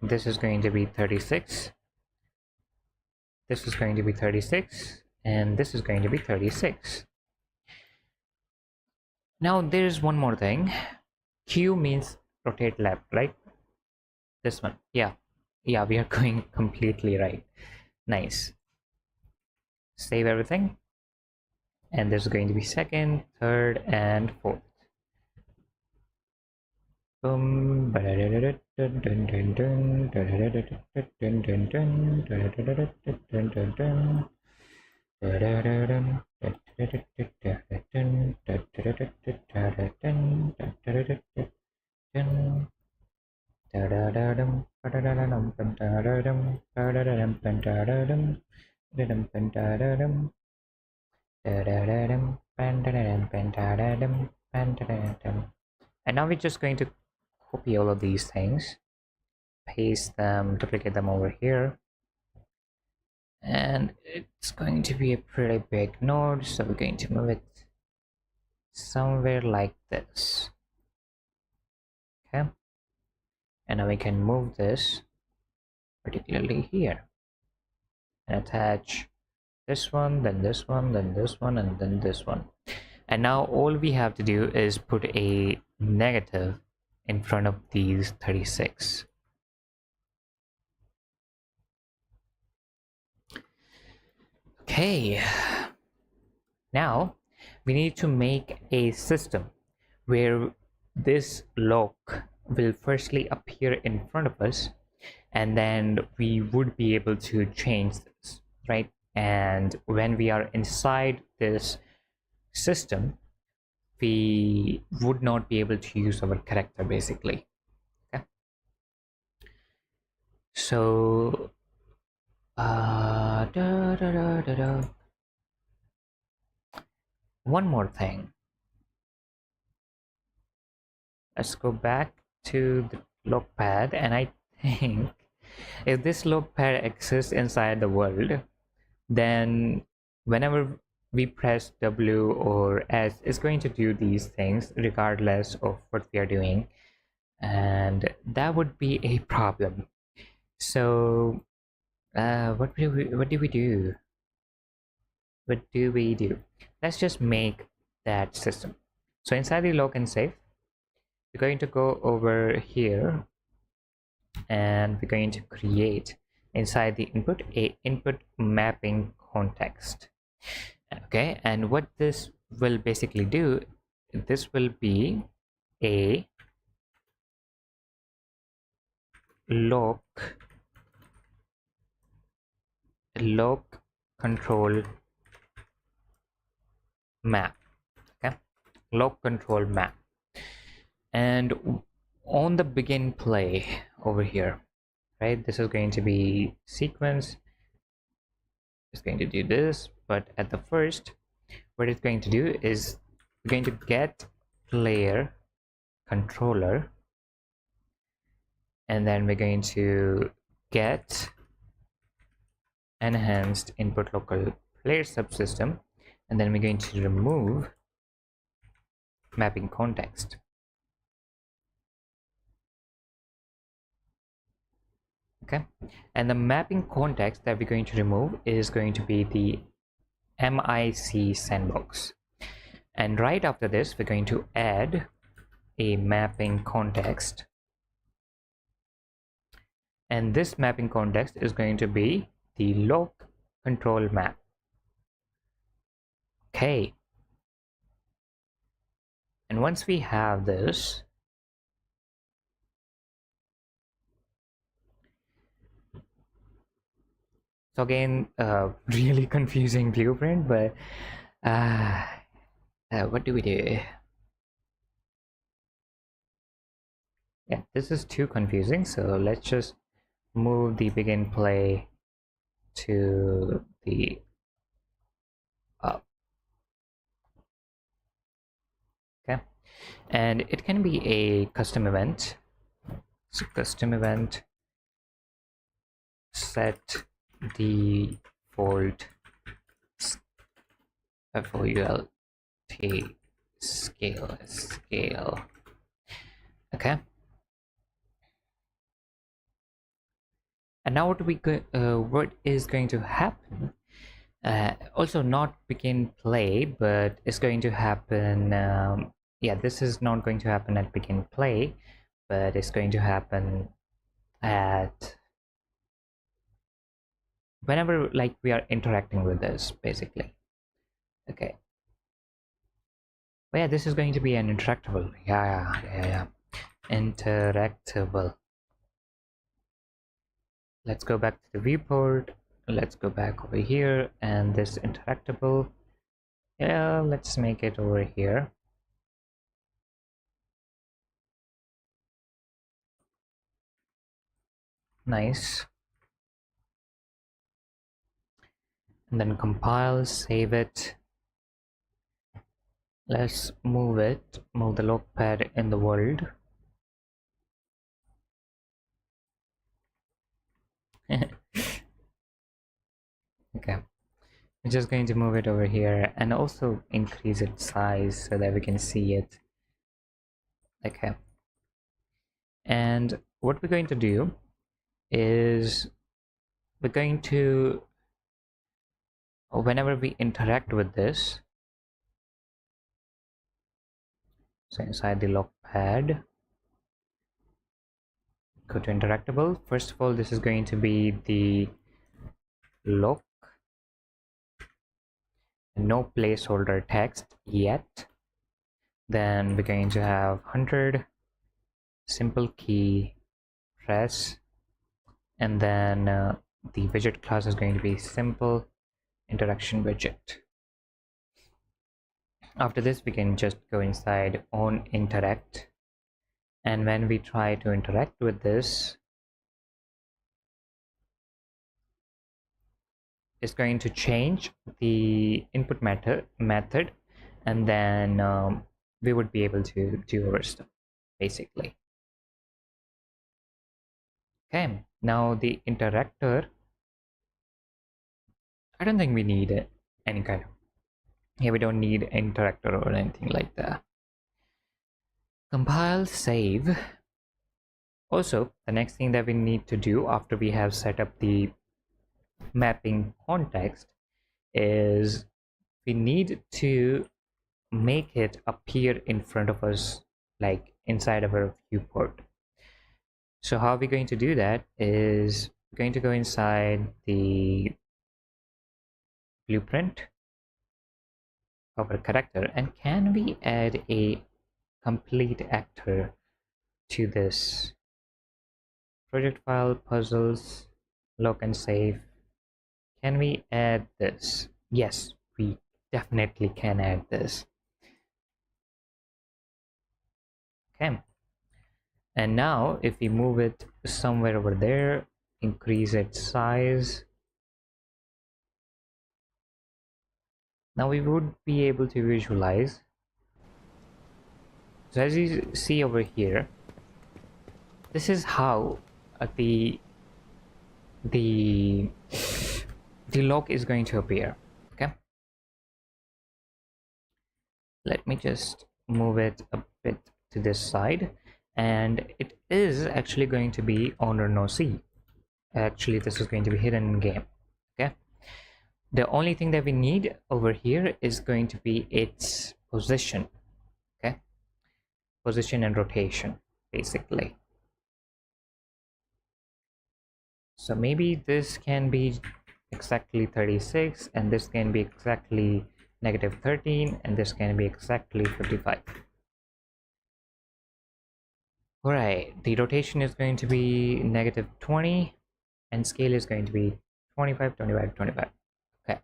this is going to be 36, this is going to be 36, and this is going to be 36. Now there's one more thing. Q means rotate left, right? This one. Yeah, we are going completely right. Nice. Save everything, and this is going to be second, third, and fourth. Boom. And now we're just going to copy all of these things, paste them, duplicate them over here, and it's going to be a pretty big node, so we're going to move it somewhere like this. Okay, and now we can move this particularly here and attach this one, then this one, then this one, and then this one. And now all we have to do is put a negative in front of these 36. Okay, now we need to make a system where this lock will firstly appear in front of us, and then we would be able to change this, right? And when we are inside this system, we would not be able to use our character basically. Okay, so one more thing, let's go back to the log pad, and I think if this log pad exists inside the world, then whenever we press W or S, it's going to do these things regardless of what we are doing, and that would be a problem. So what do we do? What do we do? Let's just make that system. So inside the log and save, we're going to go over here and we're going to create inside the input a input mapping context. Okay, and what this will basically do, this will be a lock control map. Okay, lock control map. And on the begin play over here, right, this is going to be sequence. It's going to do this, but at the first, what it's going to do is we're going to get player controller, and then we're going to get enhanced input local player subsystem, and then we're going to remove mapping context. Okay, and the mapping context that we're going to remove is going to be the MIC sandbox. And right after this, we're going to add a mapping context, and this mapping context is going to be the lock control map. Okay, and once we have this, so again, really confusing blueprint, but what do we do? Yeah, this is too confusing, so let's just move the begin play to the up. Okay, and it can be a custom event. So custom event set default FOULT scale. Okay, and now what is going to happen, also not begin play, but it's going to happen, yeah, this is not going to happen at begin play, but it's going to happen at whenever like we are interacting with this basically. Okay, but yeah, this is going to be an interactable. Yeah, interactable. Let's go back to the viewport, let's go back over here, and this interactable, yeah, let's make it over here. Nice. And then compile, save it. Let's move the log pad in the world. Okay, we're just going to move it over here and also increase its size so that we can see it. Okay, and what we're going to do is we're going to, whenever we interact with this, So inside the lock pad, go to interactable. First of all, this is going to be the lock, no placeholder text yet. Then we're going to have 100 simple key press, and then the widget class is going to be simple interaction widget. After this, we can just go inside on interact, and when we try to interact with this, it's going to change the input method, and then we would be able to do our stuff basically. Okay, now the interactor, I don't think we need any kind of, yeah, we don't need interactor or anything like that. Compile, save. Also, the next thing that we need to do after we have set up the mapping context is we need to make it appear in front of us, like inside of our viewport. So how are we going to do that is we're going to go inside the blueprint of our character, and can we add a complete actor to this project file, puzzles, lock and save? Can we add this? Yes, we definitely can add this. Okay, and now if we move it somewhere over there, increase its size, now we would be able to visualize. So as you see over here, this is how the lock is going to appear. Okay, let me just move it a bit to this side, and it is actually going to be owner no see. Actually, this is going to be hidden in game. Okay, the only thing that we need over here is going to be its position. Okay, position and rotation basically. So maybe this can be exactly 36, and this can be exactly -13, and this can be exactly 55. All right, the rotation is going to be -20, and scale is going to be 25, 25, 25. Okay.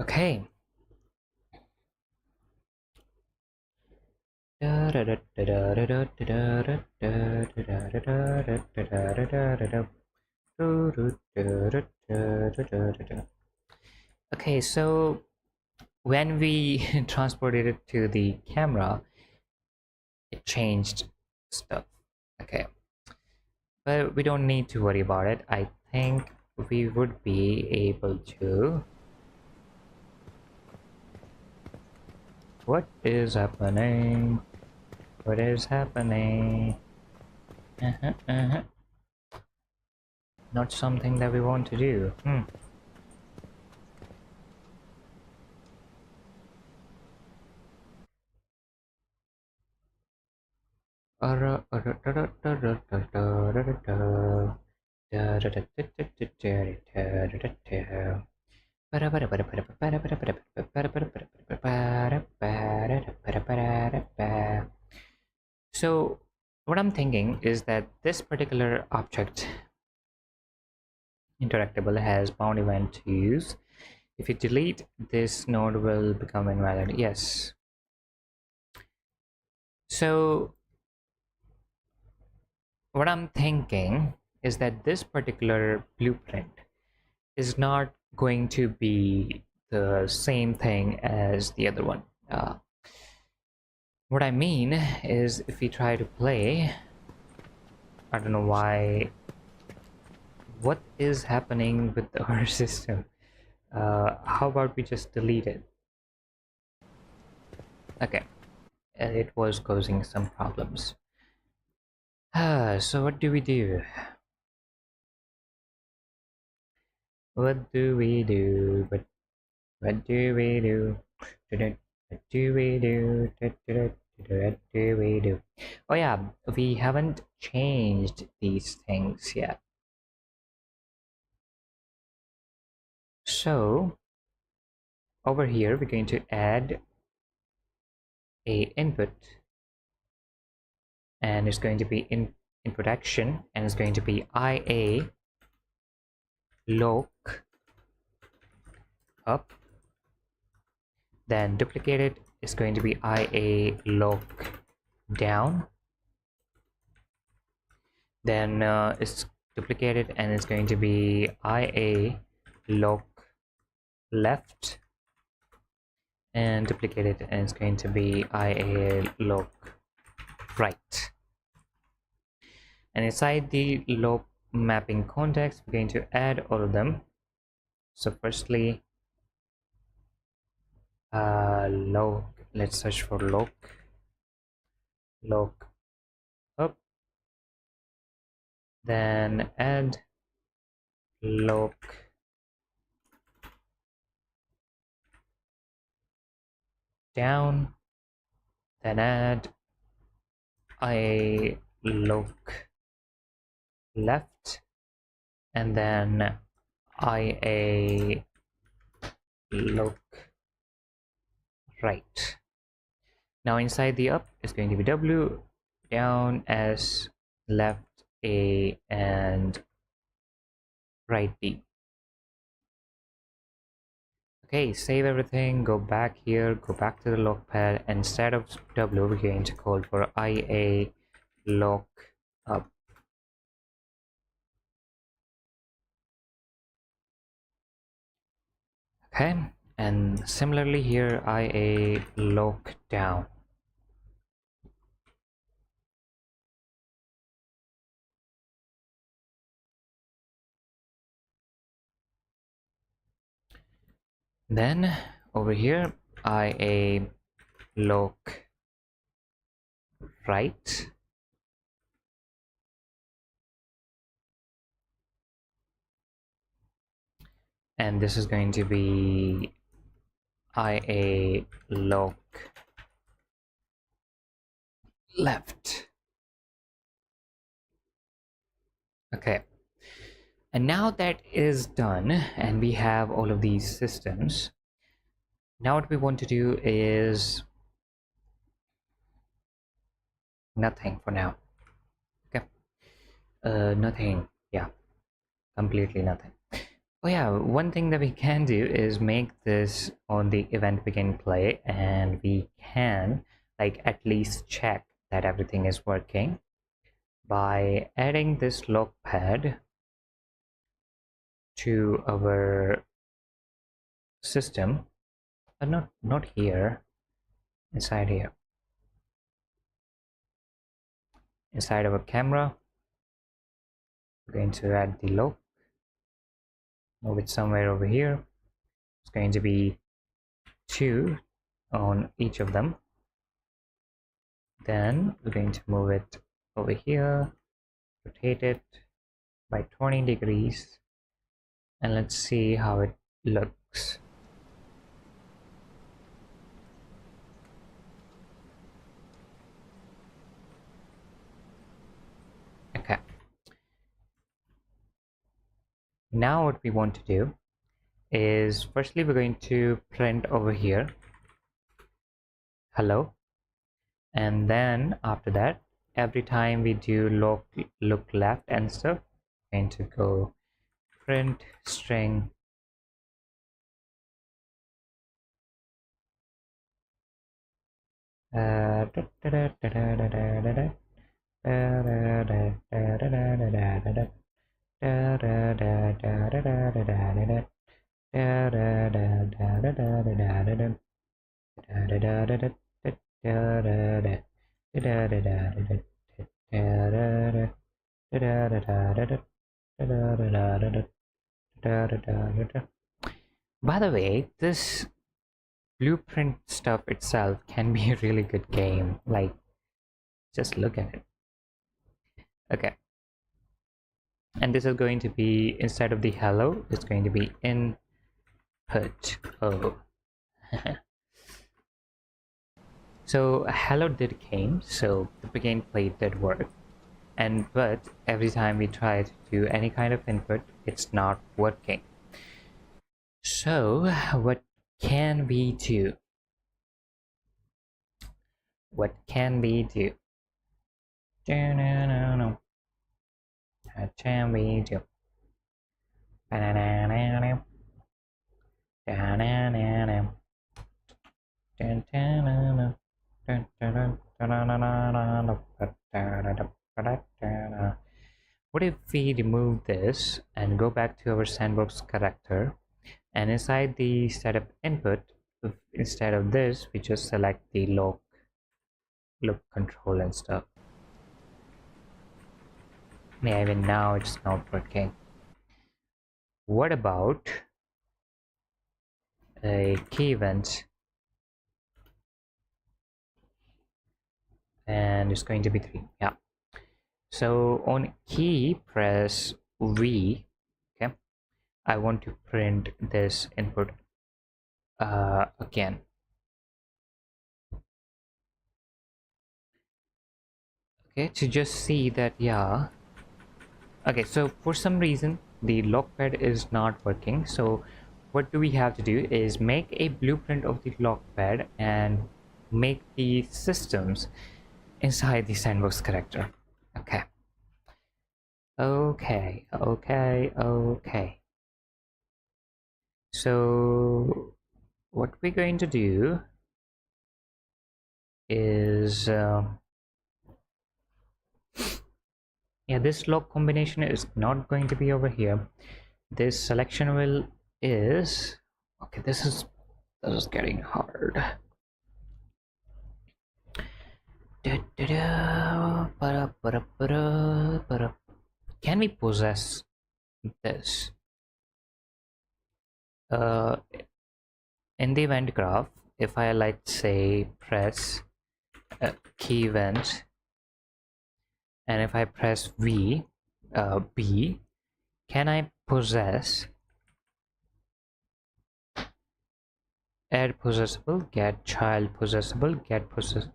Okay. Okay, so when we transported it to the camera, it changed stuff. Okay, but we don't need to worry about it. I think we would be able to. What is happening? What is happening? Not something that we want to do. So what I'm thinking is that this particular object interactable has bound event to use. If you delete, this node will become invalid. Yes. So what I'm thinking is that this particular blueprint is not going to be the same thing as the other one. What I mean is, if we try to play, I don't know why. What is happening with our system? How about we just delete it? Okay, it was causing some problems. So what do we do? What do we do? What do we do? What do we do? What do we do? Oh yeah, we haven't changed these things yet. So over here we're going to add a input, and it's going to be input action, and it's going to be IA lock up. Then duplicate it is going to be IA lock down. Then it's duplicated and it's going to be IA lock left, and duplicate it and it's going to be IA lock right. And inside the lock mapping context we're going to add all of them. So firstly, lock, let's search for lock up, then add lock down, then add IA lock left, and then IA lock right. Now inside the up is going to be W, down S, left A, and right D. Okay, save everything, go back here, go back to the lock pad, and instead of W we're going to call for IA lock up. Okay, and similarly here IA lock down. Then over here IA lock right, and this is going to be IA lock left. Okay, and now that is done and we have all of these systems, now what we want to do is nothing for now. Okay, nothing, yeah, completely nothing. Oh yeah, one thing that we can do is make this on the event begin play, and we can like at least check that everything is working by adding this lock pad to our system, but not here, inside here, inside our camera. We're going to add the lock, move it somewhere over here. It's going to be 2 on each of them. Then we're going to move it over here, rotate it by 20 degrees, and let's see how it looks. Okay, now what we want to do is firstly we're going to print over here hello, and then after that every time we do look left and stuff, we're going to go print string By the way, this blueprint stuff itself can be a really good game. Like, just look at it. Okay. And this is going to be, instead of the hello, it's going to be input. Oh. So hello did came, so the gameplay did work. But every time we try to do any kind of input, it's not working. So what can we do? What can we do? What can we do? What if we remove this and go back to our sandbox character, and inside the setup input, instead of this, we just select the look control and stuff. Yeah, even now it's not working. What about a key event? And it's going to be 3. Yeah. So on key, press V. Okay. I want to print this input again. Okay, to just see that, yeah. Okay, so for some reason the lockpad is not working. So what do we have to do is make a blueprint of the lockpad and make the systems inside the sandbox character. Okay. Okay. So what we're going to do is yeah, this lock combination is not going to be over here. This selection wheel is okay. This is getting hard. Can we possess this? In the event graph, if I say press key event, and if I press B, can I possess add possessable, get child possessable, get possess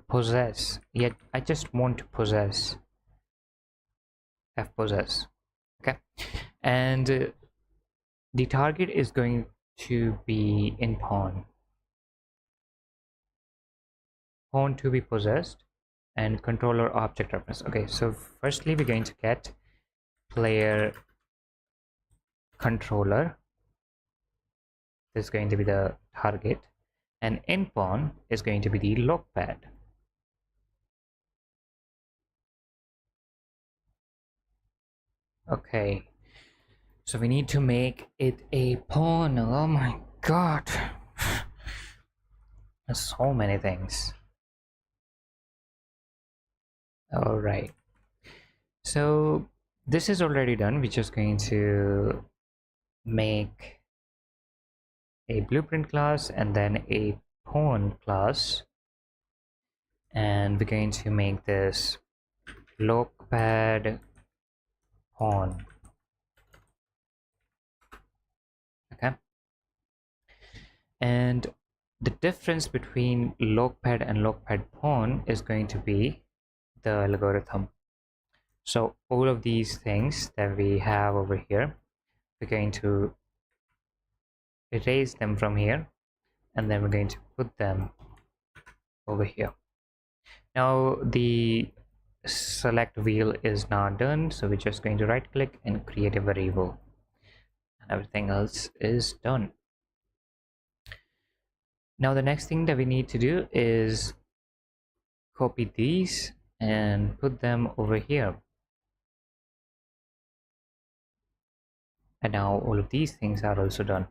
possess? Yet I just want to possess. F possess. Okay, and the target is going to be in pawn to be possessed, and controller object reference. Okay, so firstly we're going to get player controller. This is going to be the target, and in pawn is going to be the lockpad. Okay, so we need to make it a pawn. Oh my god. There's so many things. All right, so this is already done. We're just going to make a blueprint class and then a pawn class, and we're going to make this lockpad pawn. Okay, and the difference between lockpad and lockpad pawn is going to be the algorithm. So all of these things that we have over here, we're going to erase them from here, and then we're going to put them over here. Now the select wheel is not done, so we're just going to right click and create a variable, and everything else is done. Now the next thing that we need to do is copy these and put them over here. And now all of these things are also done.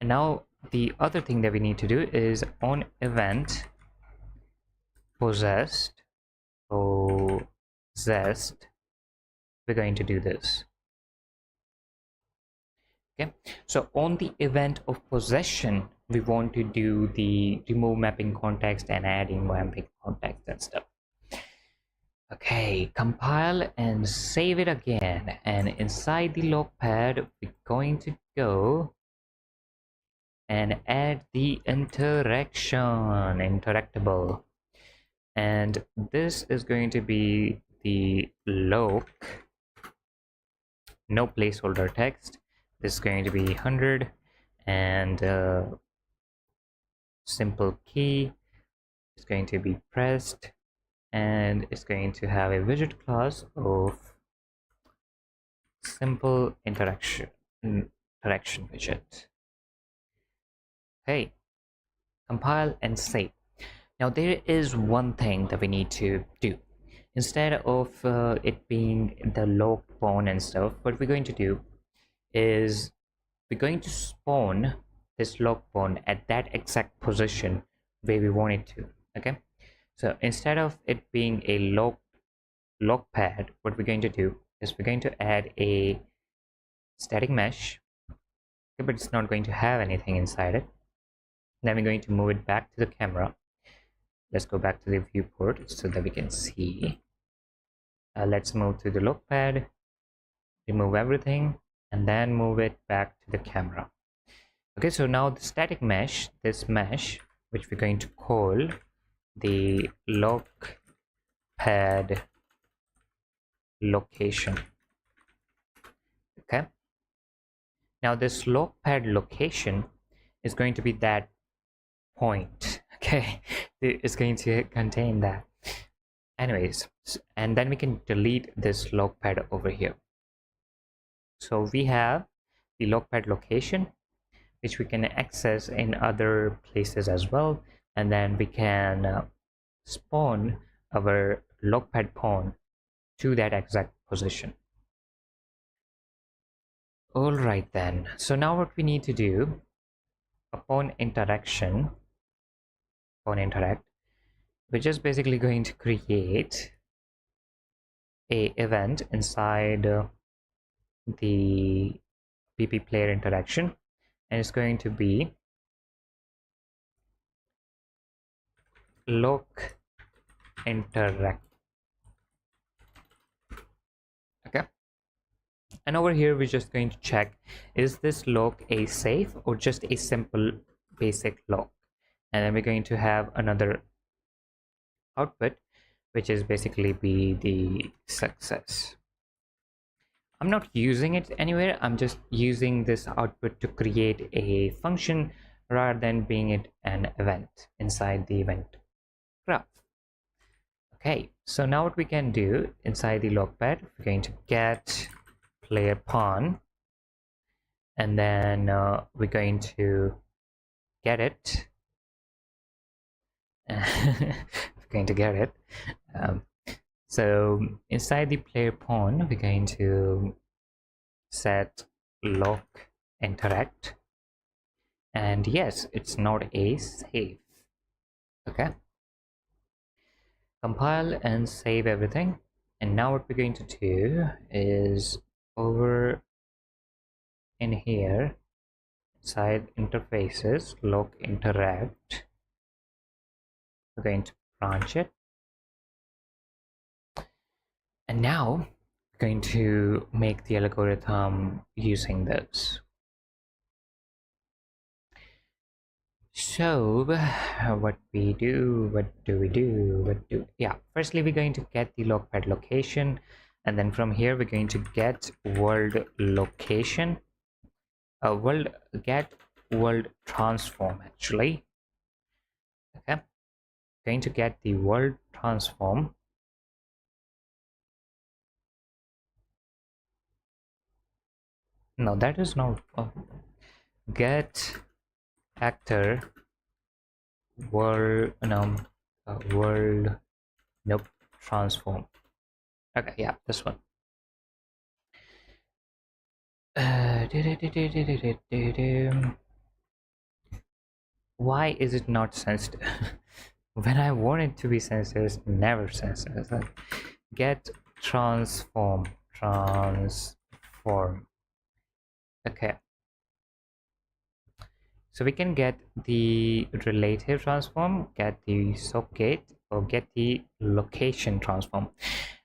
And now the other thing that we need to do is on event, possessed, possessed, we're going to do this. Okay, so on the event of possession, we want to do the remove mapping context and adding mapping context and stuff. Okay, compile and save it again, and inside the logpad we're going to go and add the interactable, and this is going to be the log, no placeholder text. This is going to be 100, and simple key is going to be pressed, and it's going to have a widget class of simple interaction widget. Okay, compile and save. Now there is one thing that we need to do. Instead of it being the log pawn and stuff, what we're going to do is we're going to spawn this log pawn at that exact position where we want it to. Okay, so instead of it being a log pad, what we're going to do is we're going to add a static mesh. Okay, but it's not going to have anything inside it. Then we're going to move it back to the camera. Let's go back to the viewport so that we can see. Let's move to the log pad, remove everything, and then move it back to the camera. Okay, so now the static mesh, this mesh, which we're going to call the log pad location. Okay, now this log pad location is going to be that point. Okay, it's going to contain that. Anyways, and then we can delete this log pad over here. So we have the log pad location, which we can access in other places as well, and then we can spawn our log pad pawn to that exact position. All right then, so now what we need to do, upon interact, we're just basically going to create a event inside the PP player interaction, and it's going to be log interact. Okay, and over here we're just going to check, is this log a safe or just a simple basic log? And then we're going to have another output, which is basically be the success. I'm not using it anywhere, I'm just using this output to create a function rather than being it an event inside the event graph. Okay, so now what we can do inside the logpad, we're going to get player pawn, and then we're going to get it. We're going to get it. So inside the player pawn, we're going to set log interact, and yes, it's not a save. Okay, compile and save everything, and now what we're going to do is over in here inside interfaces, log interact, we're going to branch it, and now we're going to make the algorithm using this. So what we do, yeah, firstly we're going to get the logpad location, and then from here we're going to get world location, get world transform actually. Okay, going to get the world transform, no, that is not get actor world, no, world, nope, transform. Okay, yeah, this one. Why is it not sensed? when I want it to be sensors, never sensors. Get transform. Okay, so we can get the relative transform, get the socket, or get the location transform,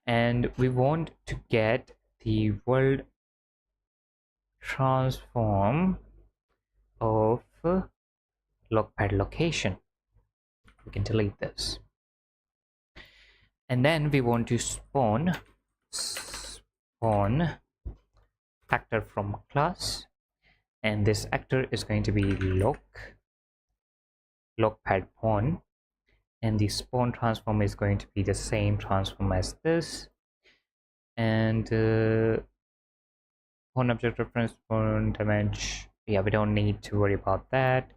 and we want to get the world transform of logpad location. We can delete this, and then we want to spawn actor from class, and this actor is going to be logpad pawn, and the spawn transform is going to be the same transform as this, and pawn object reference, pawn damage, yeah, we don't need to worry about that.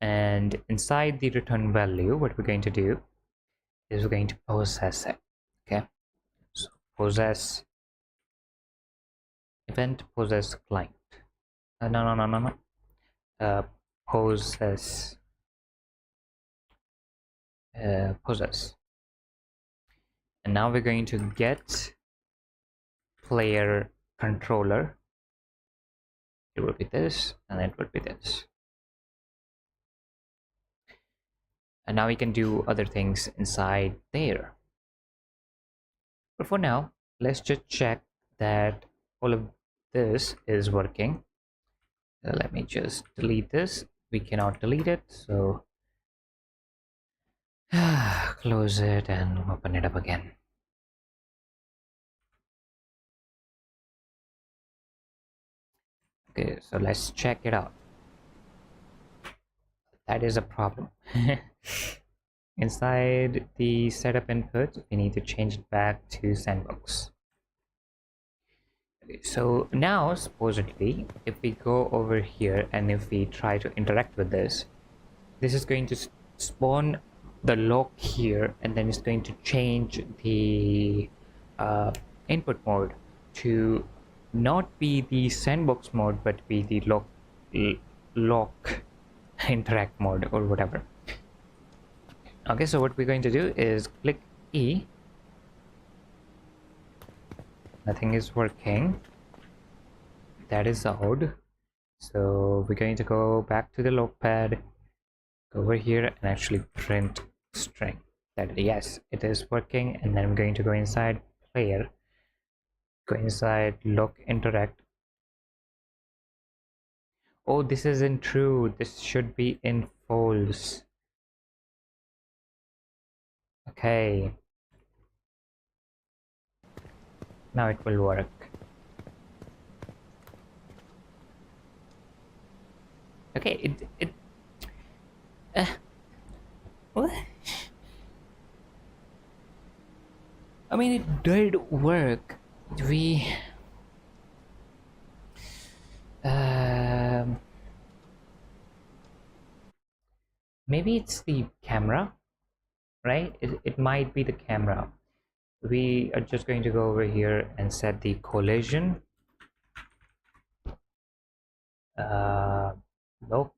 And inside the return value, what we're going to do is we're going to possess it. Okay, so possess event, possess client, no, possess possess, and now we're going to get player controller. It will be this, and it will be this, and now we can do other things inside there. But for now, let's just check that all of this is working. Let me just delete this. We cannot delete it, so close it and open it up again. Okay, so let's check it out. That is a problem. Inside the setup input, we need to change it back to sandbox. Okay, so now supposedly if we go over here and if we try to interact with this is going to spawn the lock here, and then it's going to change the input mode to not be the sandbox mode but be the lock interact mode or whatever. Okay, so what we're going to do is click E. Nothing is working. That is odd. So we're going to go back to the logpad, go over here and actually print string that yes, it is working. And then I'm going to go inside player, go inside lock interact. Oh, this isn't true. This should be in false. Okay, now it will work. Okay, what? I mean, it did work. We maybe it's the camera, right? It might be the camera. We are just going to go over here and set the collision look,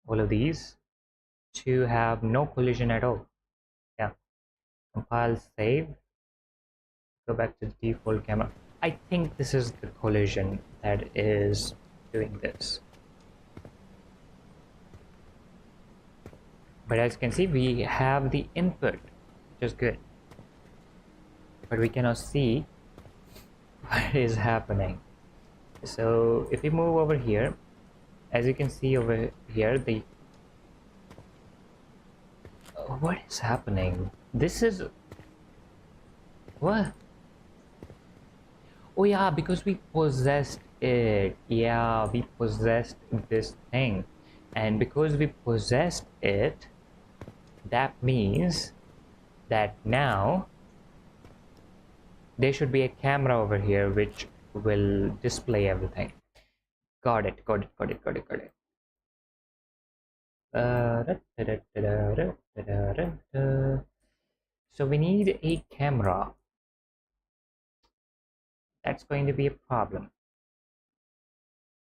all of these to have no collision at all. Yeah, compile, save, go back to the default camera. I think this is the collision that is doing this, but as you can see we have the input, which is good, but we cannot see what is happening. So if we move over here, as you can see over here, the what is happening? This is what? Oh yeah, because we possessed it. Yeah, we possessed this thing, and because we possessed it, that means that now there should be a camera over here which will display everything. Got it. So we need a camera. That's going to be a problem,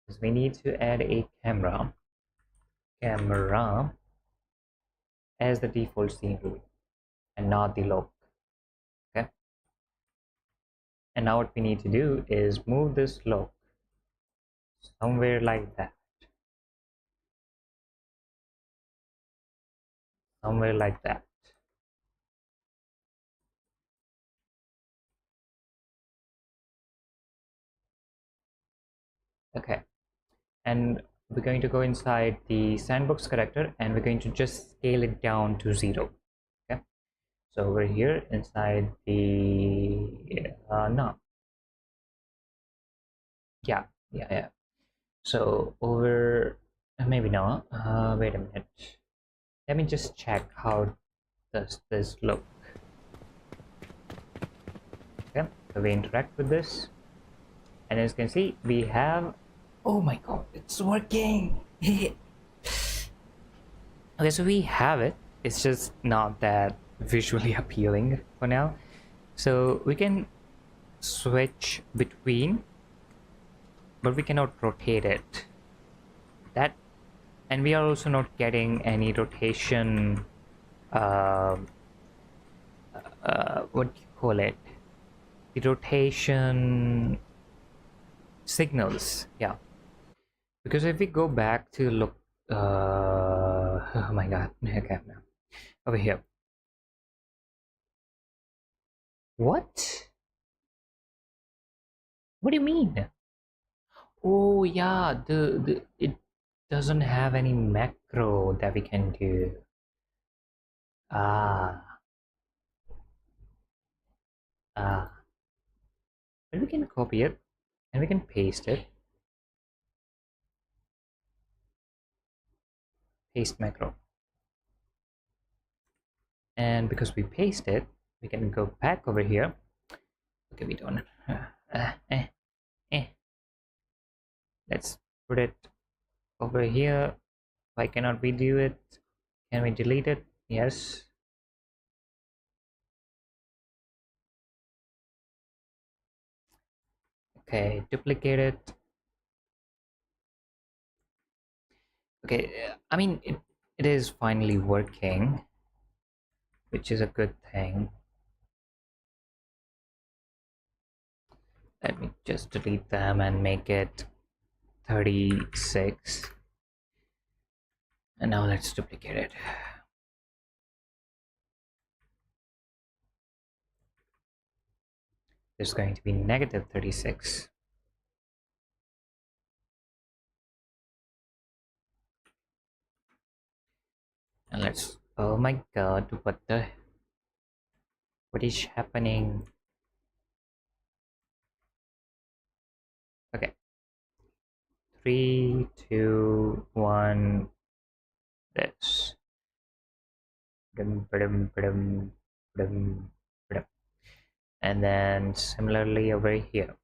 because we need to add a camera. as the default scene rule and not the lock. Okay, and now what we need to do is move this lock somewhere like that, somewhere like that. Okay, and we're going to go inside the sandbox character and we're going to just scale it down to 0. Okay, so over here inside the no, yeah. So over maybe not. Wait a minute. Let me just check how does this look. Okay, so we interact with this, and as you can see, we have. Oh my god, it's working! Okay, so we have it. It's just not that visually appealing for now. So we can switch between, but we cannot rotate it. That, and we are also not getting any rotation. What do you call it? The rotation signals, yeah. Because if we go back to look, oh my god, okay, now over here. What? What do you mean? Oh yeah, the it doesn't have any macro that we can do. Ah, ah. But we can copy it and we can paste it. Paste macro. And because we paste it, we can go back over here. Okay, we don't. Let's put it over here. Why cannot we do it? Can we delete it? Yes. Okay, duplicate it. Okay, I mean it is finally working, which is a good thing. Let me just delete them and make it 36. And now let's duplicate it. There's going to be negative 36. And let's, oh my god, what is happening? Okay, 3, 2, 1, this. And then similarly over here.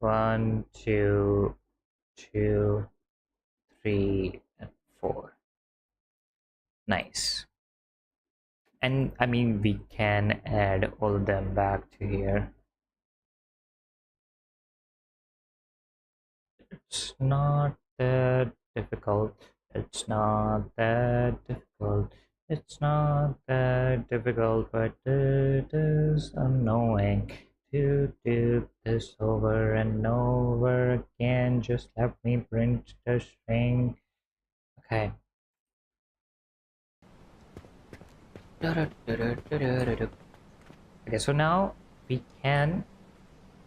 1, 2, 2, 3, and 4. Nice. And I mean, we can add all of them back to here. It's not that difficult. It's not that difficult. It's not that difficult, but it is annoying to do this over and over again. Just let me print the string. Okay. Okay, so now we can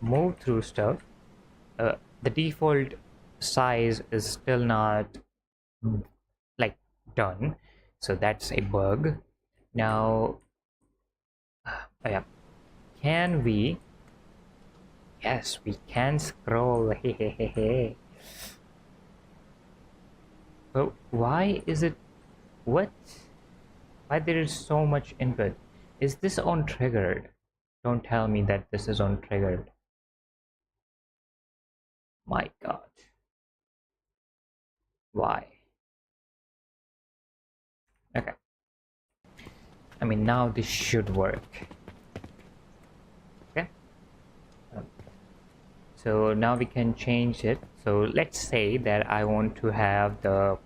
move through stuff. The default size is still not like done, so that's a bug. Now, oh yeah, can we? Yes, we can scroll. But why is it? What? Why there is so much input? Is this on triggered? Don't tell me that this is on triggered. My god. Why? Okay. I mean, now this should work. Okay. So now we can change it. So let's say that I want to have the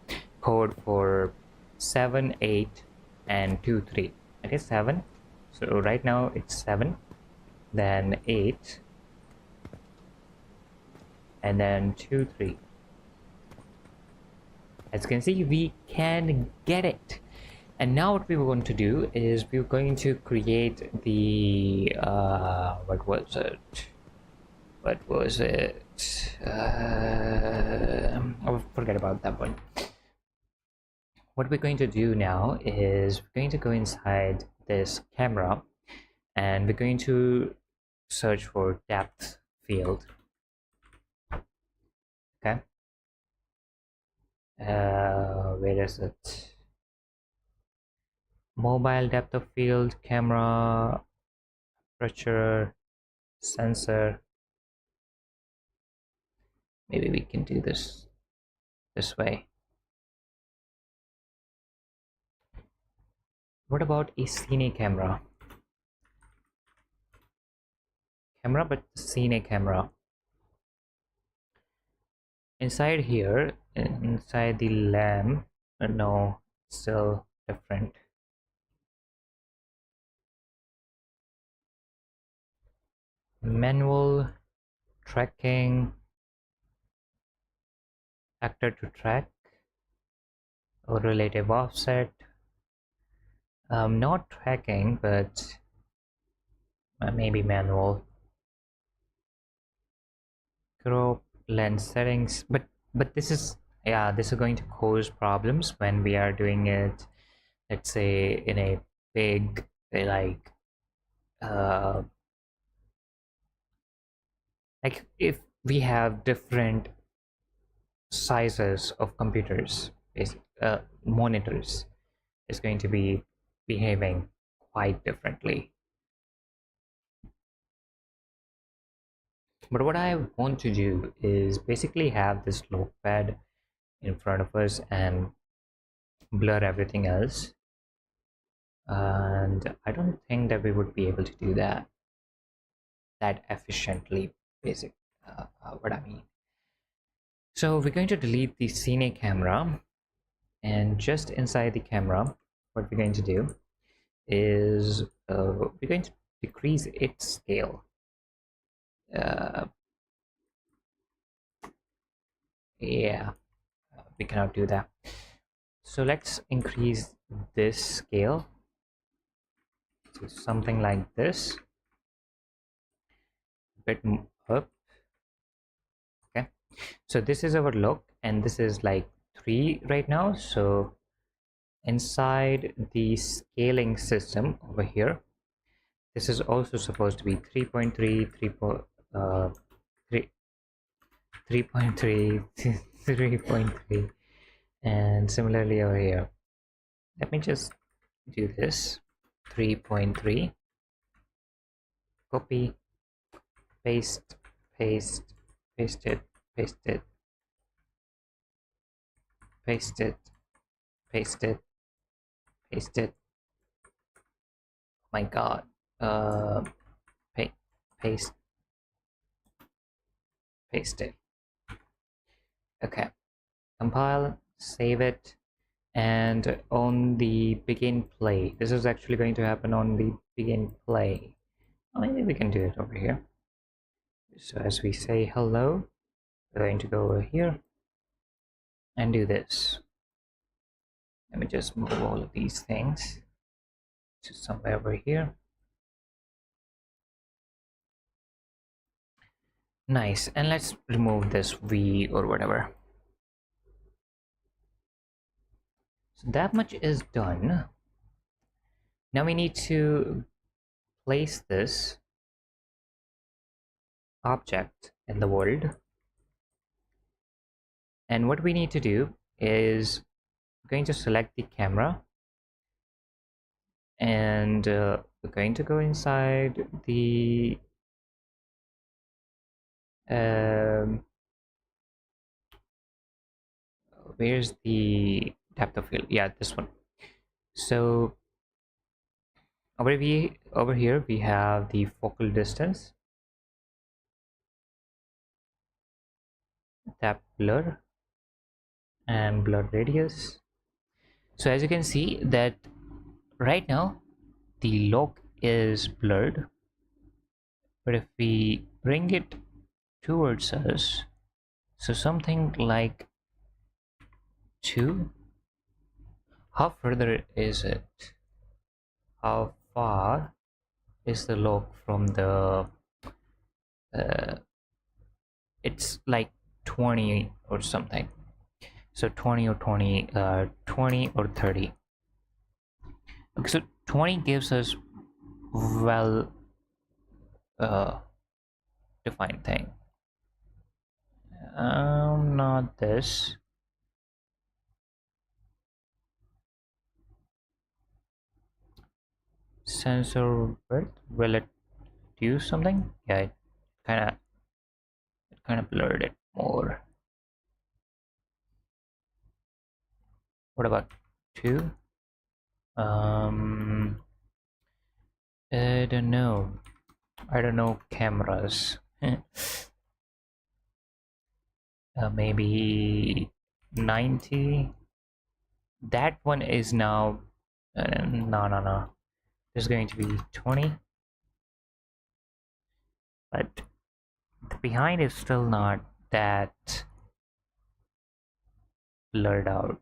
code for 7, 8, and 2, 3. Okay, 7. So right now it's 7, then 8, and then 2, 3. As you can see, we can get it. And now what we were going to do is we're going to create the what was it? Oh, forget about that one. What we're going to do now is we're going to go inside this camera and we're going to search for depth field. Okay. Where is it? Mobile depth of field, camera, aperture, sensor. Maybe we can do this way. What about a cine camera? But cine camera. Inside here, inside the lamp, no, still different. Manual tracking, actor to track, or relative offset. Not tracking, but maybe manual. Crop, lens settings, but this is, yeah, this is going to cause problems when we are doing it, let's say in a big, uh like if we have different sizes of computers, monitors is going to be behaving quite differently. But what I want to do is basically have this notepad in front of us and blur everything else, and I don't think that we would be able to do that efficiently. Basic what I mean. So we're going to delete the cine camera, and just inside the camera what we're going to do is we're going to decrease its scale. Yeah, we cannot do that. So let's increase this scale to something like this, a bit up. Okay, so this is our look, and this is like 3 right now. So inside the scaling system over here, this is also supposed to be 3.3, 3.3, 3.3, and similarly over here. Let me just do this. 3.3, copy, paste, paste, paste it, paste it, paste it, paste it, paste it. Oh my god. Paste, paste it. Okay, compile, save it, and on the begin play, this is actually going to happen on the begin play. Maybe we can do it over here. So as we say hello, we're going to go over here and do this. Let me just move all of these things to somewhere over here. Nice, and let's remove this V or whatever. So that much is done. Now we need to place this object in the world, and what we need to do is we're going to select the camera, and we're going to go inside the where's the depth of field? Yeah, this one. So over here we have the focal distance, tap blur, and blur radius. So as you can see that right now the lock is blurred, but if we bring it towards us, so something like 2, how further is it? How far is the lock from the uh, it's like 20 or something, so 20 or 20 or 30. Okay, so 20 gives us well defined thing. Not this. Sensor width, will it do something? Yeah, kind of it kind of blurred it more. What about 2? um I don't know cameras. Maybe 90. That one is now no, there's going to be 20, but the behind is still not that blurred out.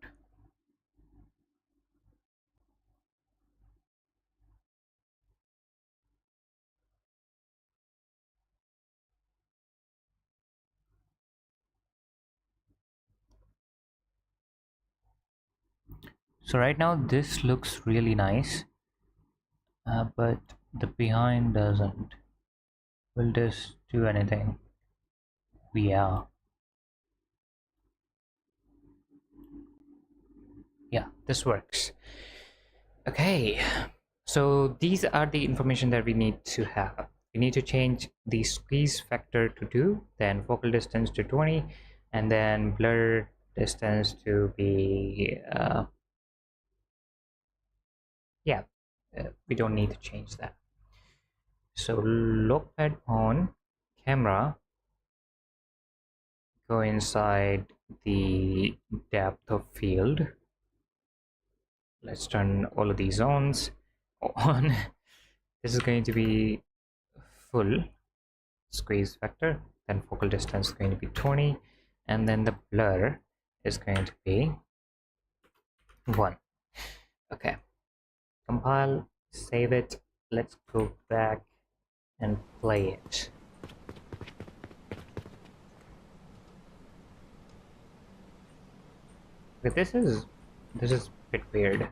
So right now this looks really nice, but the behind doesn't. Will this do anything? Yeah, yeah, this works. Okay, so these are the information that we need to have. We need to change the squeeze factor to 2, then focal distance to 20, and then blur distance to be yeah, we don't need to change that. So look pad on, camera, go inside the depth of field. Let's turn all of these on. This is going to be full squeeze factor, then focal distance is going to be 20, and then the blur is going to be 1. Okay, compile, save it. Let's go back and play it. But this is a bit weird.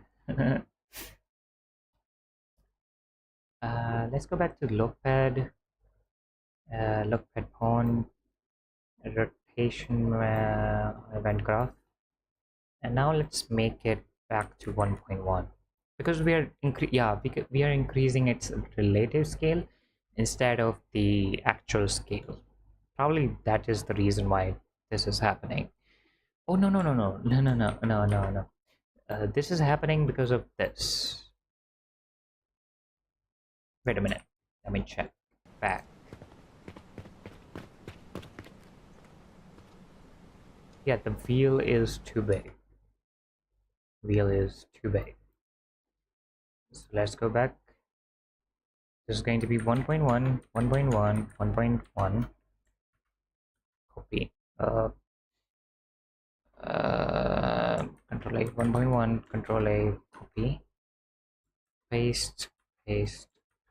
Let's go back to lookpad, lookpad on rotation event graph, and now let's make it back to 1.1 because because we are increasing its relative scale instead of the actual scale. Probably that is the reason why this is happening. Oh no. This is happening because of this. Wait a minute. Let me check back. Yeah, the wheel is too big. Wheel is too big. So let's go back. This is going to be 1.1, 1.1, 1.1. Copy. Control A, 1.1, Control A, copy. Paste, paste,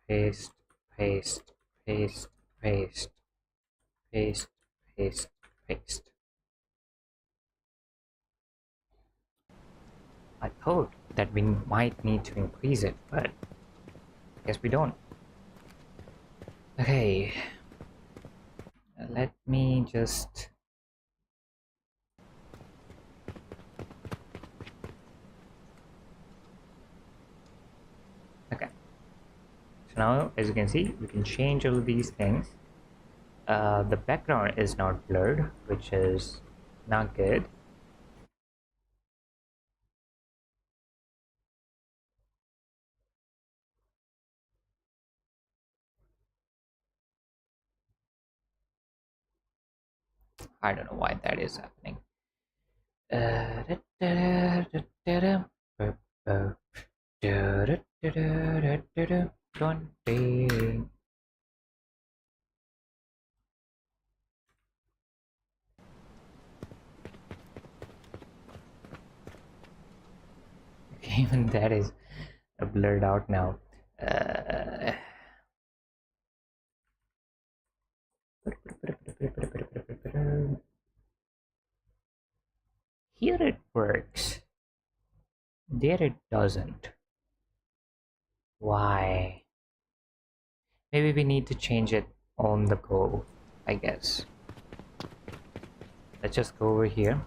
paste, paste, paste, paste, paste, paste, paste. I thought that we might need to increase it, but I guess we don't. Okay, let me just okay. So now, as you can see, we can change all of these things. The background is not blurred, which is not good. I don't know why that is happening. Even that is blurred out now. uh, Here it works, there it doesn't. Why? Maybe we need to change it on the go, I guess. Let's just go over here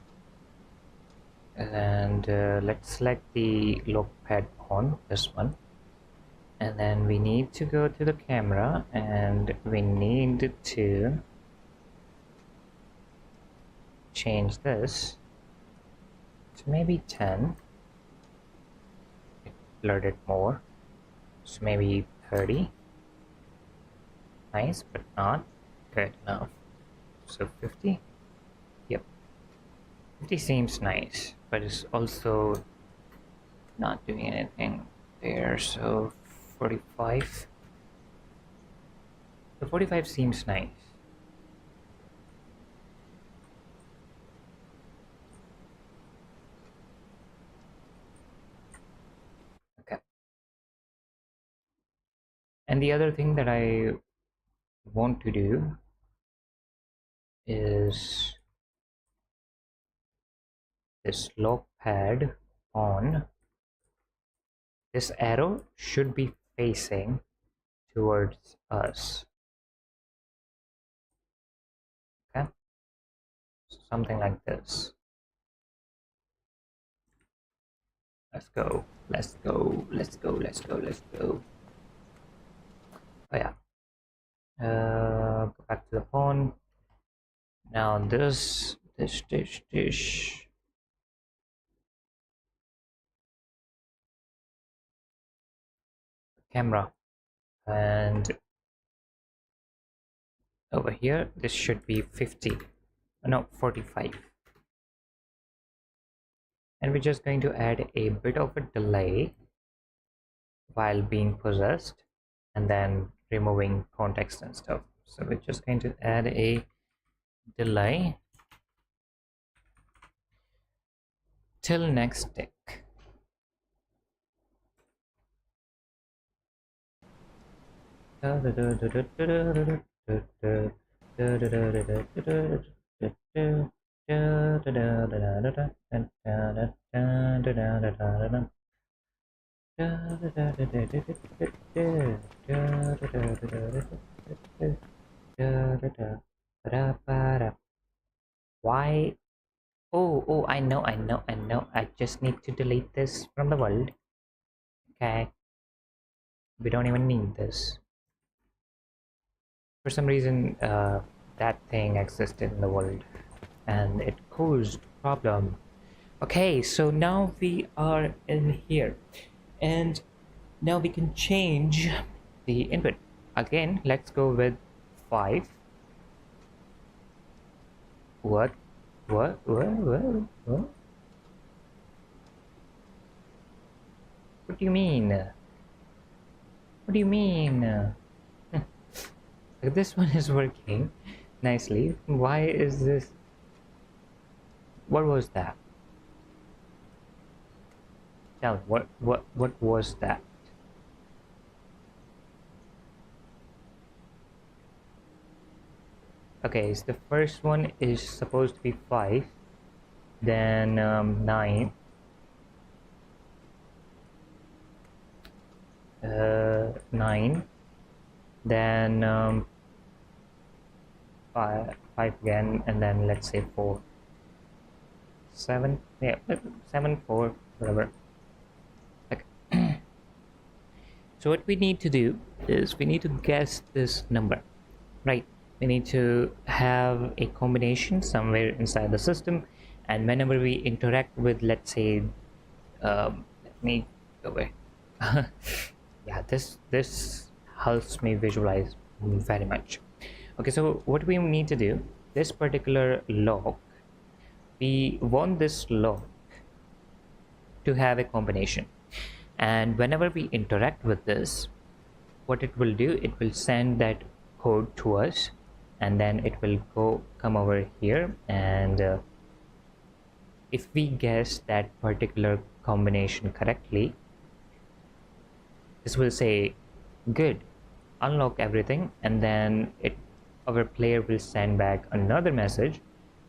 and let's select the look pad on this one, and then we need to go to the camera and we need to change this to maybe 10. Blurred it more, so maybe 30. Nice, but not good enough. So 50. Yep, 50 seems nice, but it's also not doing anything there. So 45. The 45 seems nice. Okay. And the other thing that I want to do is this lock pad on. This arrow should be facing towards us. Okay, so something like this. Let's go, let's go, let's go, let's go, let's go. Oh yeah. Go back to the phone. Now this camera, and over here this should be 50. No, 45. And we're just going to add a bit of a delay while being possessed, and then removing context and stuff. So we're just going to add a delay till next tick. Why? Oh, I know. I just need to delete this from the world. Okay. We don't even need this. For some reason, that thing existed in the world and it caused problem. Okay, so now we are in here, and now we can change the input. Again, let's go with 5. What? What do you mean? What do you mean? This one is working nicely. Why is this? What was that? Tell me, what was that? Okay, so the first one is supposed to be 5, then 9, 9, then 5 again, and then let's say 4, 7. Yeah, 7, 4, whatever. Okay. So what we need to do is we need to guess this number, right? We need to have a combination somewhere inside the system, and whenever we interact with, let's say, let me go away. Yeah, this helps me visualize very much. Okay, so what we need to do, this particular lock, we want this lock to have a combination, and whenever we interact with this, what it will do, it will send that code to us, and then it will come over here and if we guess that particular combination correctly, this will say good, unlock everything, and then our player will send back another message.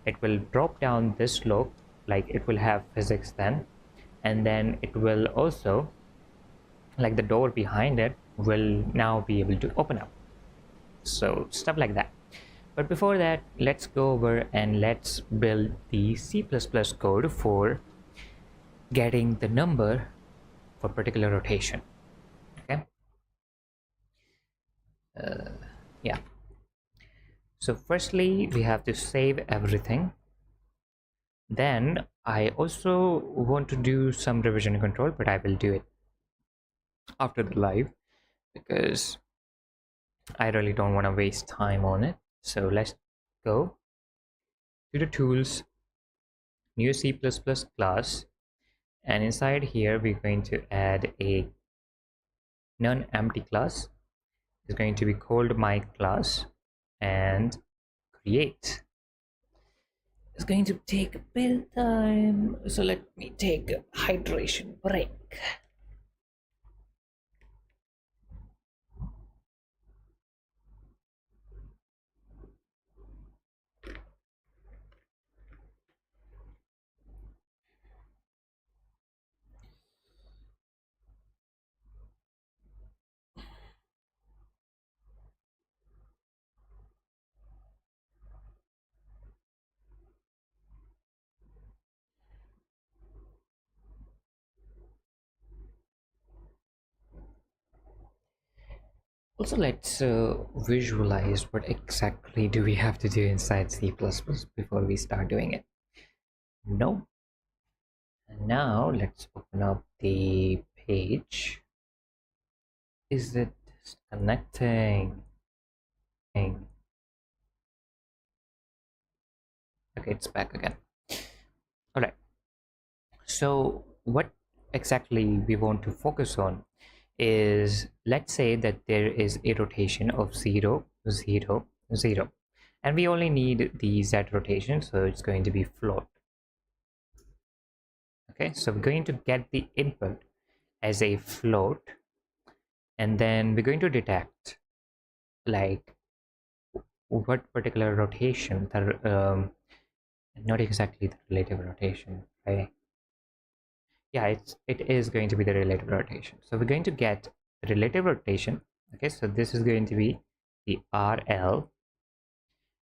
It will drop down this lock, like it will have physics then, and then it will also, like the door behind it will now be able to open up. So stuff like that. But before that, let's go over and let's build the C++ code for getting the number for particular rotation. Okay. Yeah. So firstly, we have to save everything. Then I also want to do some revision control, but I will do it after the live because I really don't want to waste time on it. So let's go to the tools, new C++ class, and inside here we're going to add a non-empty class. It's going to be called my class and create. It's going to take a bit of time, so let me take a hydration break. Also, let's visualize what exactly do we have to do inside C++ before we start doing it. No. And now let's open up the page. Is it connecting? Okay, it's back again. All right. So what exactly we want to focus on is, let's say that there is a rotation of 0, 0, 0, and we only need the z rotation, so it's going to be float. Okay, so we're going to get the input as a float, and then we're going to detect like what particular rotation, not exactly the relative rotation, right? Yeah, it is going to be the relative rotation. So we're going to get the relative rotation. Okay, so this is going to be the RL,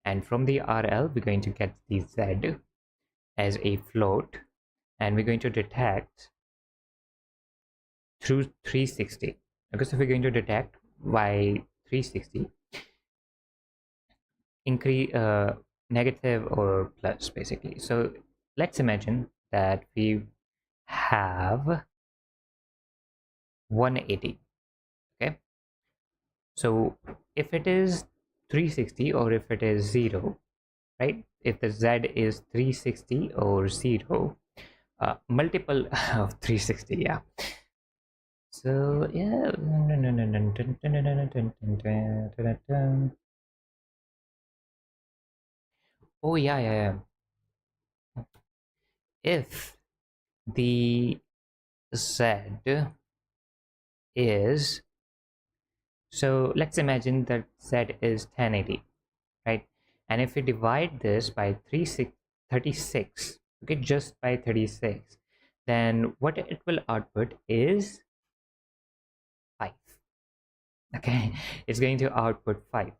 and from the RL we're going to get the Z as a float, and we're going to detect through 360. Okay, so we're going to detect by 360 increase, negative or plus, basically. So let's imagine that we have 180. Okay, so if it is 360 or if it is 0, right? If the Z is 360 or 0, multiple of 360, yeah. So yeah. Oh yeah, yeah, yeah. If the Z is, so let's imagine that Z is 1080, right? And if we divide this by 36, okay, just by 36, then what it will output is 5. Okay, it's going to output 5.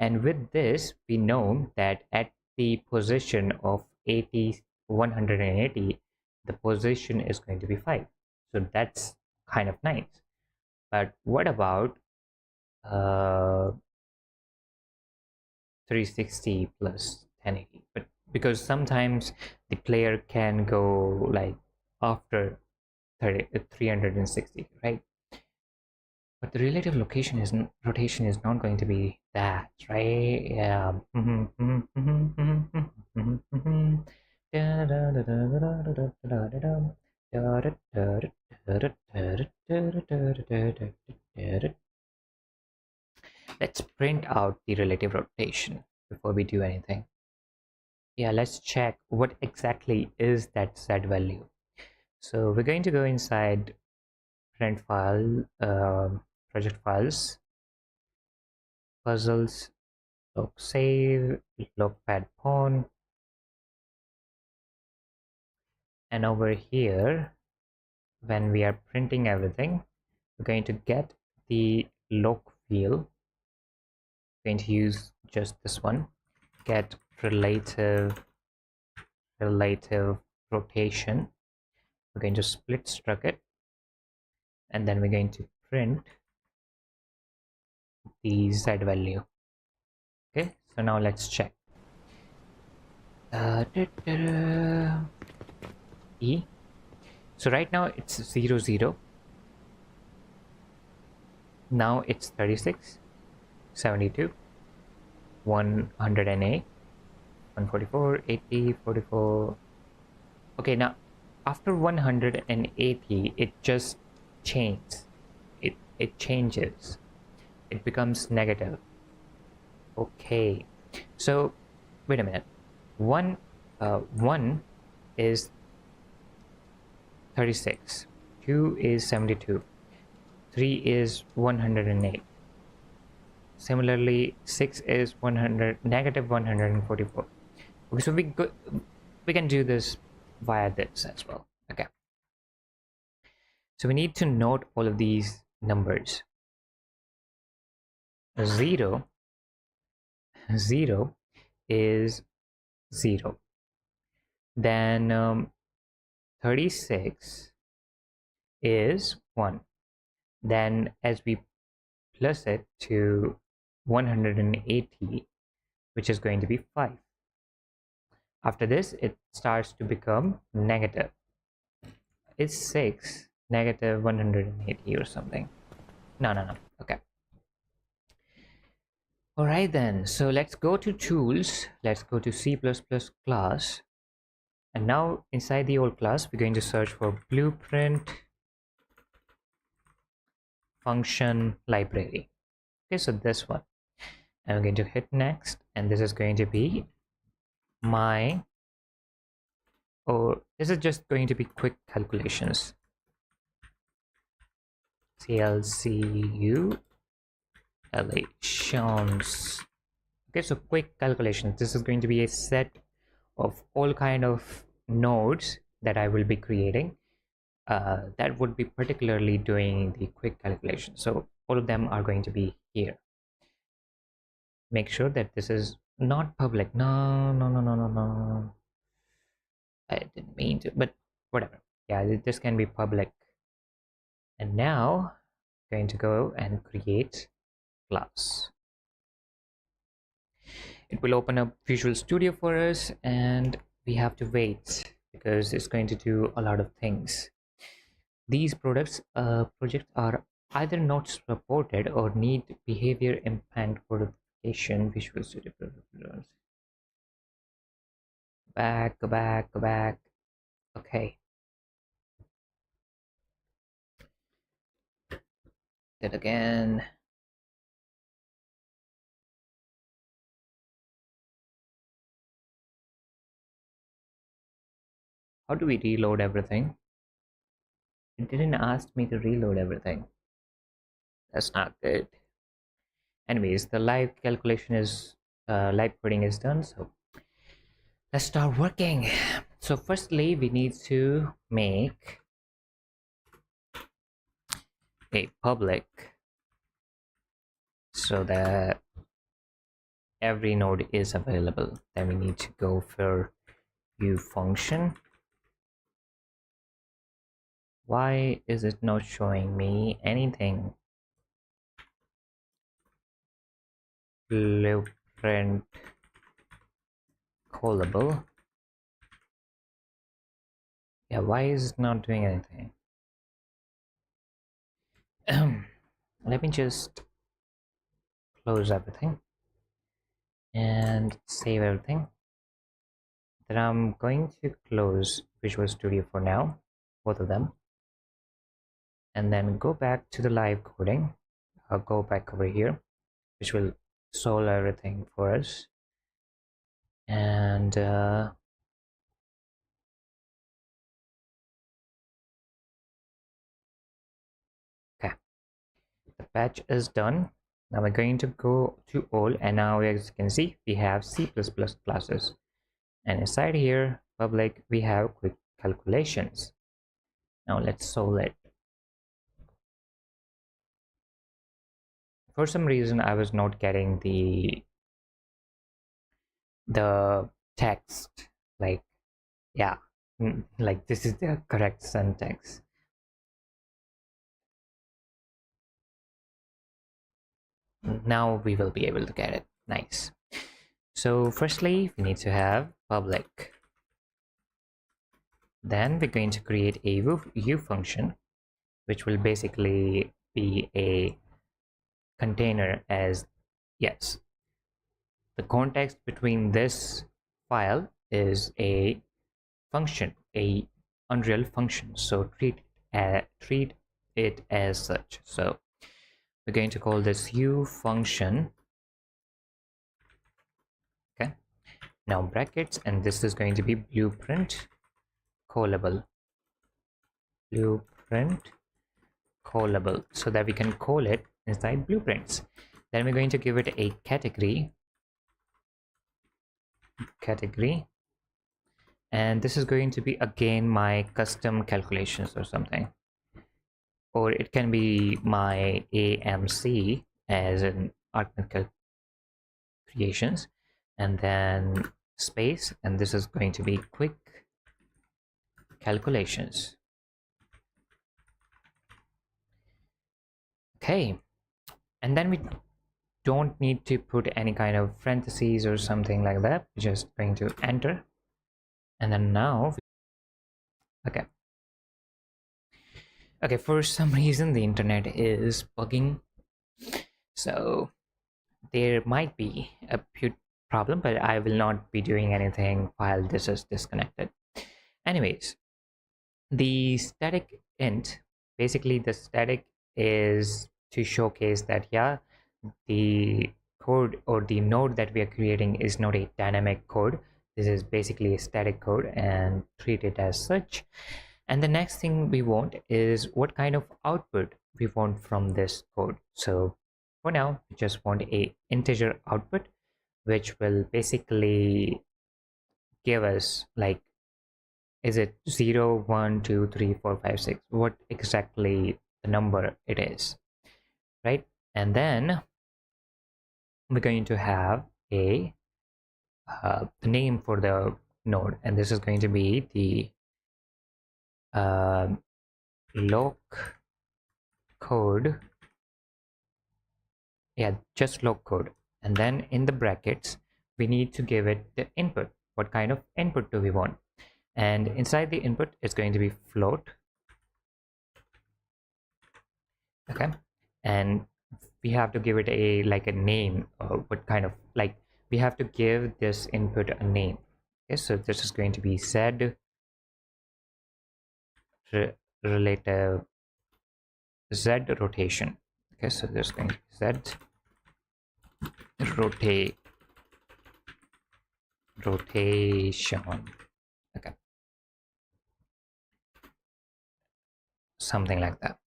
And with this, we know that at the position of 80, 180, the position is going to be 5. So that's kind of nice. But what about 360 plus 1080? But because sometimes the player can go like after 360, right? But the relative location is rotation is not going to be that, right? Yeah. Let's print out the relative rotation before we do anything. yeah, let's check what exactly is that Z value. So we're going to go inside print file, project files, puzzles, log save, logpad pawn, and over here, when we are printing everything, we're going to get the log field. We're going to use just this one, get relative rotation. We're going to split struct it, and then we're going to print the Z value. Okay, so now let's check. E. So right now it's 0 0. Now it's 36, 72, 108, 144, 80, 44. Okay, now after 180 it just changes. It changes. It becomes negative. Okay, so wait a minute. One is 36, 2 is 72, 3 is 108. Similarly, 6 is 100 negative 144. Okay, so we can do this via this as well. Okay, so we need to note all of these numbers. 0 is 0. Then 36 is 1. Then as we plus it to 180, which is going to be 5. After this, it starts to become negative. It's 6, negative 180 or something. No. Okay. All right then. So let's go to tools. Let's go to C++ class. And now inside the old class, we're going to search for blueprint function library. Okay, so this one. And I'm going to hit next. And this is going to be my, or this is just going to be quick calculations. CLCU calculations. Okay, so quick calculations. This is going to be a set of all kind of nodes that I will be creating that would be particularly doing the quick calculation. So all of them are going to be here. Make sure that this is not public. No. I didn't mean to, but whatever. Yeah, this can be public. And now I'm going to go and create class. It will open up Visual Studio for us, and we have to wait because it's going to do a lot of things. These projects are either not supported or need behavior impact codification. Visual Studio back. Okay, that again. How do we reload everything? It didn't ask me to reload everything. That's not good. Anyways, the live calculation is live coding is done, so let's start working. So firstly, we need to make a public so that every node is available. Then we need to go for view function. Why is it not showing me anything? Blueprint callable. Yeah, why is it not doing anything? Let me just close everything and save everything. Then I'm going to close Visual Studio for now, both of them, and then go back to the live coding. I'll go back over here, which will solve everything for us. And okay, the patch is done. Now we're going to go to all, and now as you can see we have C++ classes, and inside here public we have quick calculations. Now let's solve it. For some reason I was not getting the text, like, yeah, like this is the correct syntax. Now we will be able to get it. Nice. So firstly we need to have public, then we're going to create a u function, which will basically be a container. As yes, the context between this file is a function, a Unreal function, so treat it as such. So we're going to call this u function. Okay, now brackets, and this is going to be blueprint callable, blueprint callable, so that we can call it inside blueprints. Then we're going to give it a category, and this is going to be again my custom calculations or something, or it can be my AMC as in arithmetic creations, and then space, and this is going to be quick calculations. Okay, and then we don't need to put any kind of parentheses or something like that. We're just going to enter, and then now okay, for some reason the internet is bugging, so there might be a problem, but I will not be doing anything while this is disconnected. Anyways, the static int, basically the static is to showcase that, yeah, the code or the node that we are creating is not a dynamic code. This is basically a static code, and treat it as such. And the next thing we want is what kind of output we want from this code. So for now we just want a integer output, which will basically give us, like, is it 0 1 2 3 4 5 6, what exactly the number it is, right? And then we're going to have a the name for the node, and this is going to be the loc code, yeah, just loc code. And then in the brackets we need to give it the input. What kind of input do we want? And inside the input it's going to be float. Okay, and we have to give it a a name, or what kind of, like, we have to give this input a name. Okay, so this is going to be z relative z rotation. Okay, so there's going to be z rotation. Okay, something like that.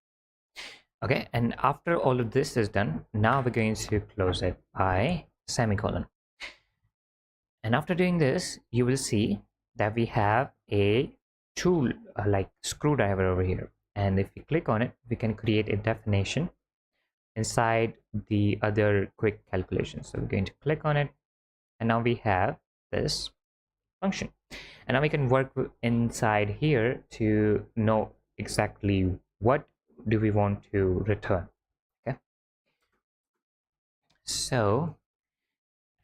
Okay, and after all of this is done, now we're going to close it by semicolon. And after doing this, you will see that we have a tool, like screwdriver over here, and if we click on it we can create a definition inside the other quick calculation. So we're going to click on it, and now we have this function, and now we can work inside here to know exactly what do we want to return. Okay, so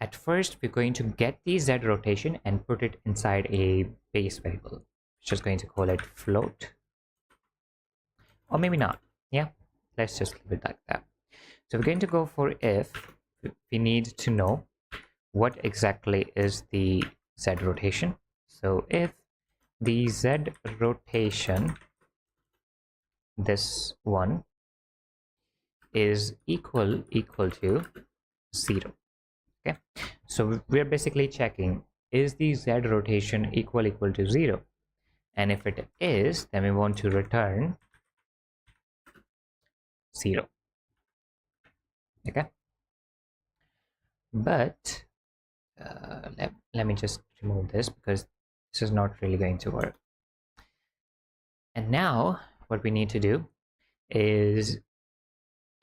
at first we're going to get the z rotation and put it inside a base variable, just going to call it float, or maybe not. Yeah, let's just leave it like that. So we're going to go for if we need to know what exactly is the z rotation. So if the z rotation, this one, is equal to 0. Okay, so we're basically checking is the Z rotation equal to 0? And if it is, then we want to return 0. Okay, but let me just remove this because this is not really going to work. And now what we need to do is,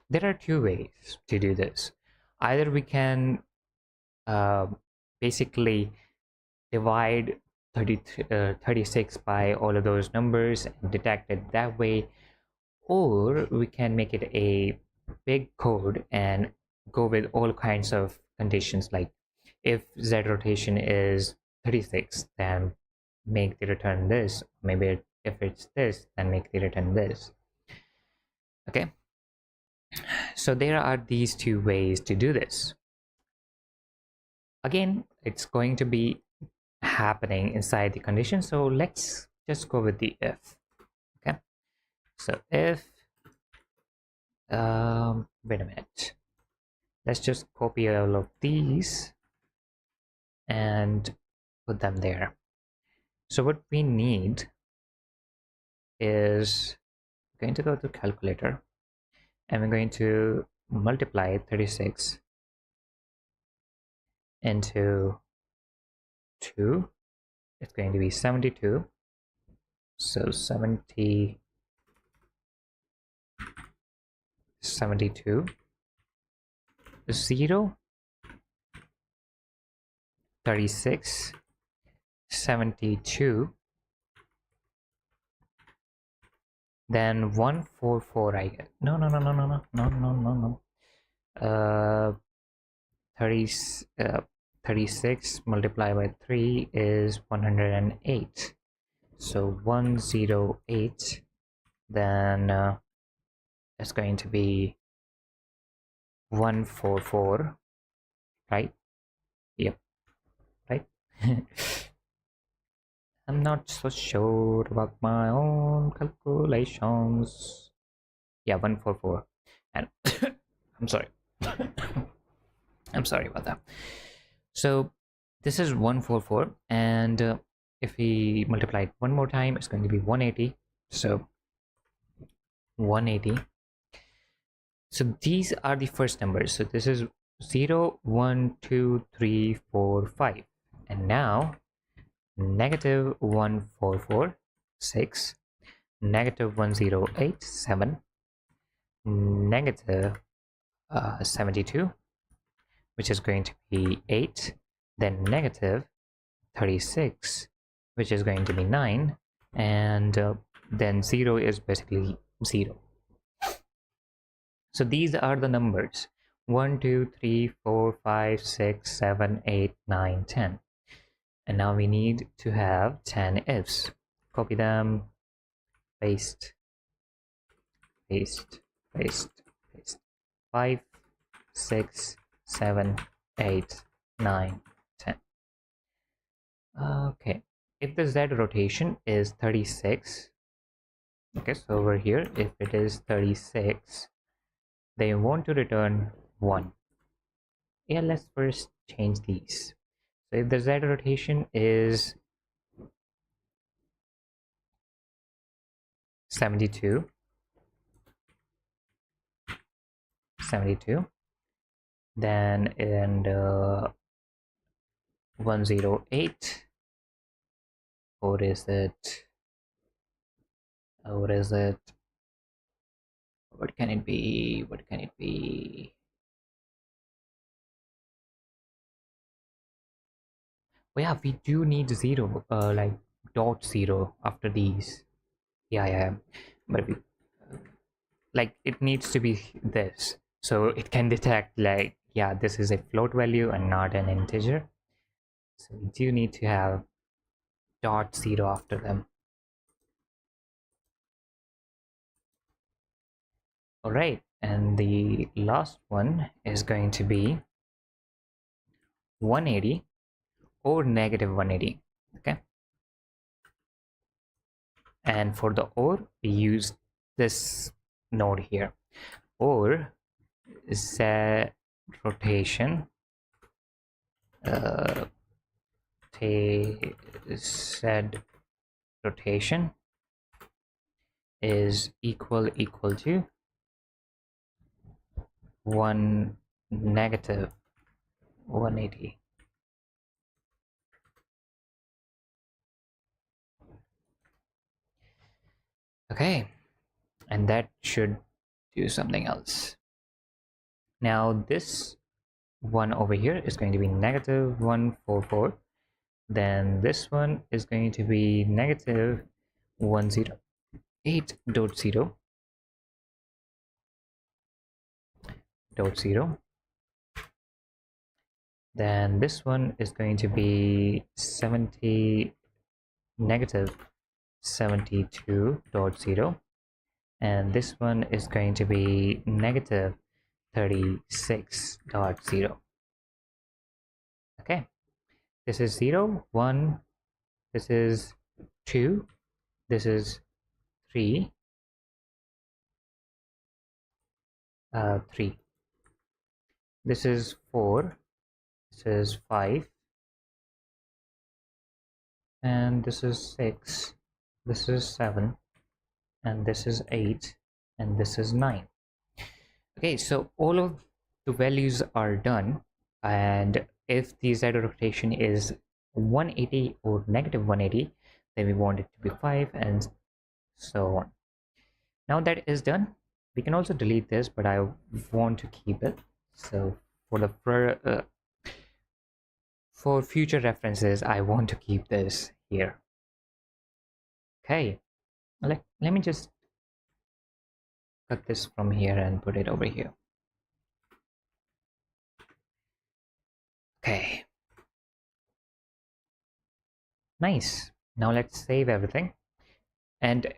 there are two ways to do this. Either we can basically divide 36 by all of those numbers and detect it that way, or we can make it a big code and go with all kinds of conditions, like if Z rotation is 36, then make the return this. Maybe if it's this, then make the return this. Okay, so there are these two ways to do this. Again, it's going to be happening inside the condition, so let's just go with the if. Okay, so if wait a minute, let's just copy all of these and put them there. So what we need is going to go to calculator, and we're going to multiply 36 into 2. It's going to be 72. So 72, 0, 36, 72, then 144. I get no 36 multiplied by 3 is 108. So 108, then it's going to be 144, right? Yep, right. I'm not so sure about my own calculations. Yeah, 144. And I'm sorry. I'm sorry about that. So this is 144, and if we multiply it one more time, it's going to be 180. So 180. So these are the first numbers. So this is 0, 1, 2, 3, 4, 5. And now negative 144, 6, negative 108, 7, negative 72, which is going to be 8, then negative 36, which is going to be 9, and then 0 is basically 0. So these are the numbers 1, 2, 3, 4, 5, 6, 7, 8, 9, 10. And now we need to have 10 ifs. Copy them, paste, paste, paste, paste. 5, 6, 7, 8, 9, 10. Okay, if the Z rotation is 36, okay, so over here, if it is 36, they want to return 1. Yeah, let's first change these. So if the Z rotation is 72, then in 108, what is it? What is it? What can it be? What can it be? Oh yeah, we do need 0, like dot 0 after these. Yeah, but we, like, it needs to be this, so it can detect, like, yeah, this is a float value and not an integer. So we do need to have dot 0 after them. All right, and the last one is going to be 180 or negative 180. Okay, and for the or, we use this node here, or Z rotation said rotation is equal to 1 negative 180. Okay, and that should do something else. Now this one over here is going to be negative 144. Then this one is going to be negative 108.0.0. Then this one is going to be negative 72.0, and this one is going to be negative 36.0. Okay, this is 0, 1, this is 2, this is 3, 3, this is 4, this is 5, and this is 6, this is 7, and this is 8, and this is 9. Okay, so all of the values are done, and if the z rotation is 180 or negative 180, then we want it to be 5, and so on. Now that is done, we can also delete this, but I want to keep it. So for future references, I want to keep this here. Okay, let me just cut this from here and put it over here. Okay, nice. Now let's save everything. And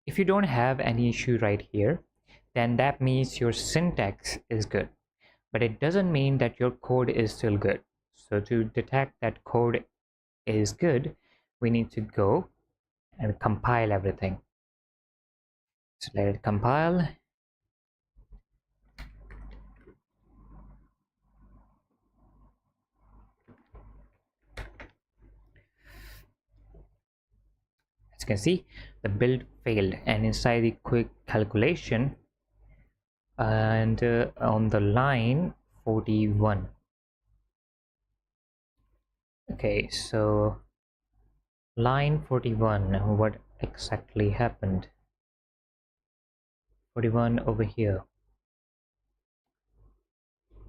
if you don't have any issue right here, then that means your syntax is good, but it doesn't mean that your code is still good. So to detect that code is good, we need to go and compile everything. So let it compile. As you can see, the build failed, and inside the quick calculation, and on the line 41. Okay, so line 41, what exactly happened? 41 over here.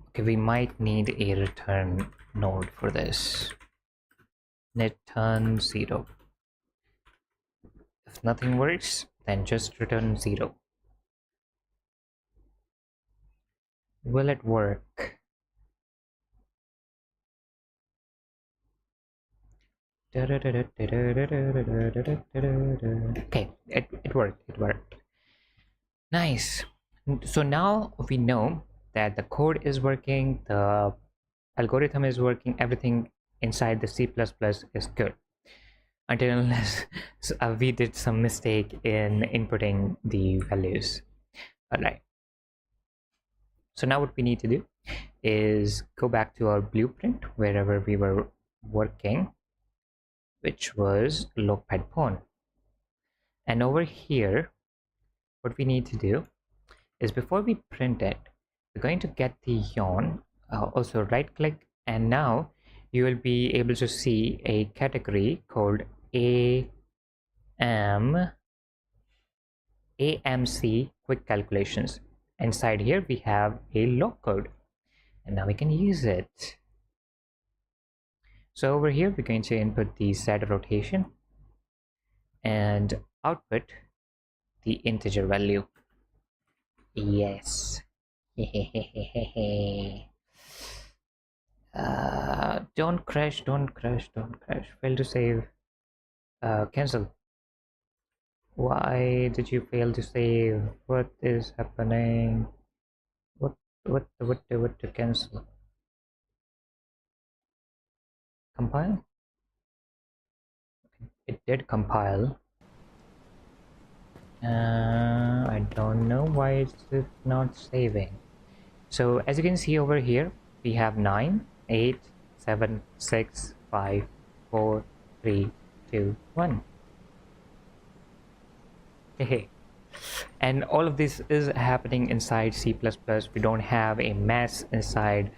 Okay, we might need a return node for this. Return 0. If nothing works, then just return 0. Will it work? Okay, it worked. Nice. So now we know that the code is working, the algorithm is working, everything inside the C++ is good, until unless we did some mistake in inputting the values. All right, so now what we need to do is go back to our blueprint wherever we were working, which was logpad pawn, and over here what we need to do is, before we print it, we're going to get the yawn, also right click, and now you will be able to see a category called AMC quick calculations. Inside here we have a log code, and now we can use it. So over here we're going to input the z rotation and output the integer value. Yes. Don't crash, fail to save. Cancel. Why did you fail to save? What is happening? What to cancel? Compile? Okay. It did compile. I don't know why it's not saving. So as you can see over here, we have 9, 8, 7, 6, 5, 4, 3, 2, 1. Hey. And all of this is happening inside C++. We don't have a mess inside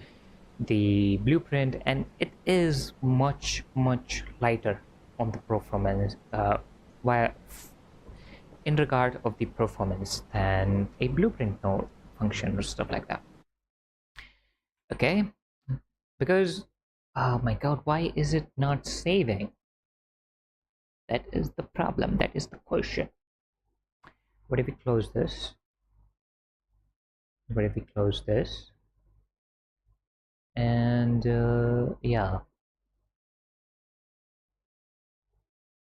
the blueprint, and it is much lighter on the performance while in regard of the performance than a blueprint node function or stuff like that. Okay, because oh my god, why is it not saving? That is the problem. That is the question. What if we close this? What if we close this? And yeah,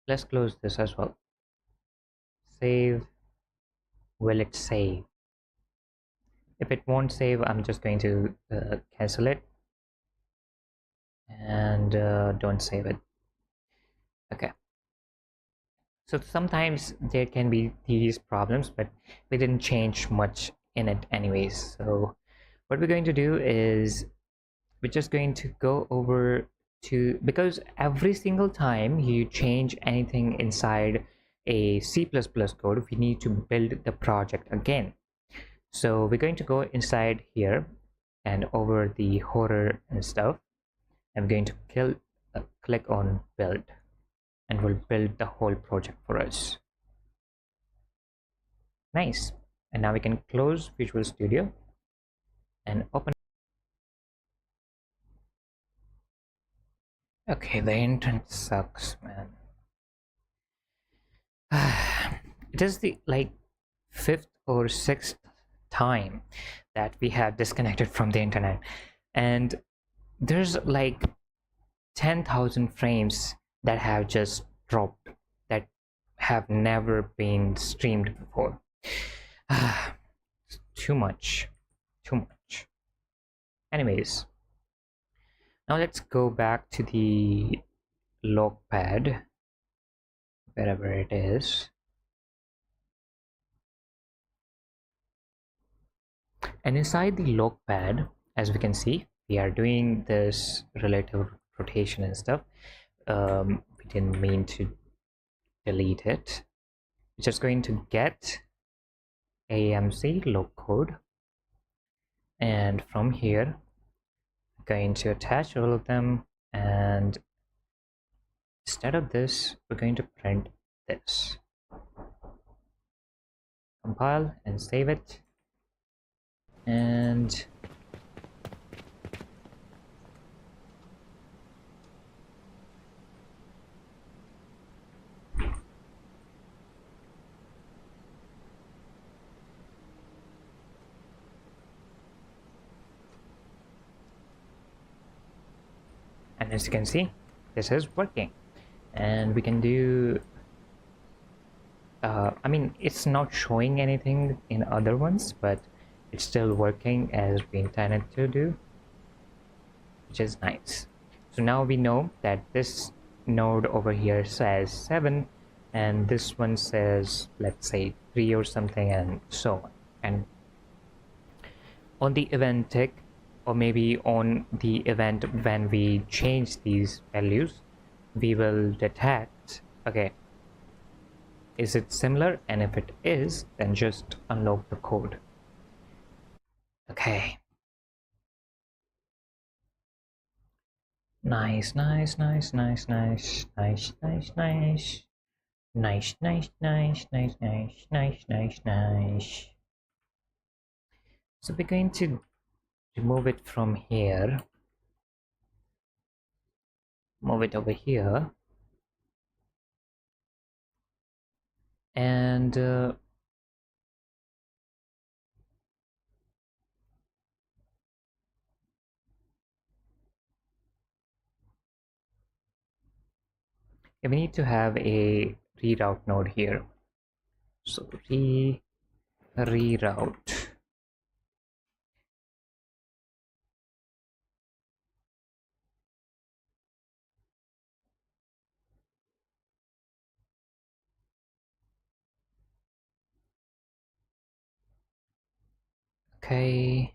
let's close this as well. Save. Will it save? If it won't save, I'm just going to cancel it and don't save it. Okay, so sometimes there can be these problems, but we didn't change much in it anyways. So what we're going to do is we're just going to go over to, because every single time you change anything inside a C++ code, we need to build the project again. So we're going to go inside here and over the horror and stuff. I'm going to click on build, and we'll build the whole project for us. Nice. And now we can close Visual Studio and open. Okay, the internet sucks, man. It is the like 5th or 6th time that we have disconnected from the internet, and there's like 10,000 frames that have just dropped, that have never been streamed before. Too much. Anyways, now let's go back to the log pad, wherever it is. And inside the log pad, as we can see, we are doing this relative rotation and stuff. We didn't mean to delete it. We're just going to get AMC log code, and from here I'm going to attach all of them, and instead of this we're going to print this. Compile and save it, and as you can see, this is working. And we can do I mean, it's not showing anything in other ones, but it's still working as we intended to do, which is nice. So now we know that this node over here says 7 and this one says, let's say, 3 or something, and so on. And on the event tick, or maybe on the event when we change these values, we will detect, okay, is it similar? And if it is, then just unlock the code. Okay. Nice. So we're going to remove it from here, move it over here, and we need to have a reroute node here. So reroute. Okay.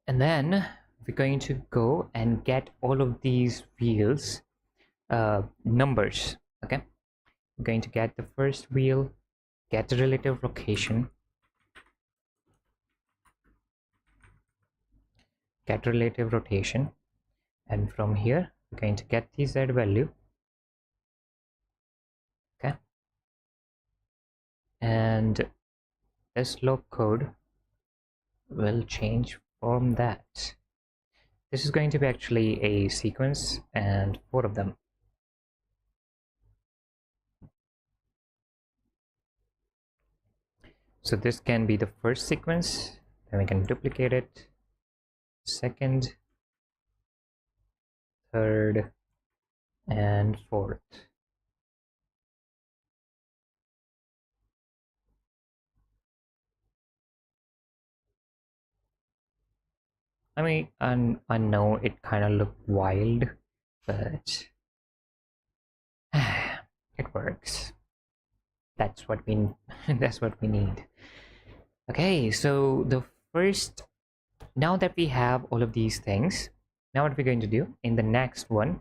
And then we're going to go and get all of these wheels numbers. Okay, we're going to get the first wheel, get the relative location, get relative rotation, and from here we're going to get the z value. Okay, and this log code will change from that. This is going to be actually a sequence and 4 of them. So this can be the first sequence, then we can duplicate it, second, third, and fourth. I mean, I know it kind of looked wild, but it works. That's what we that's what we need. Okay, so the first, now that we have all of these things, now what we're going to do in the next one,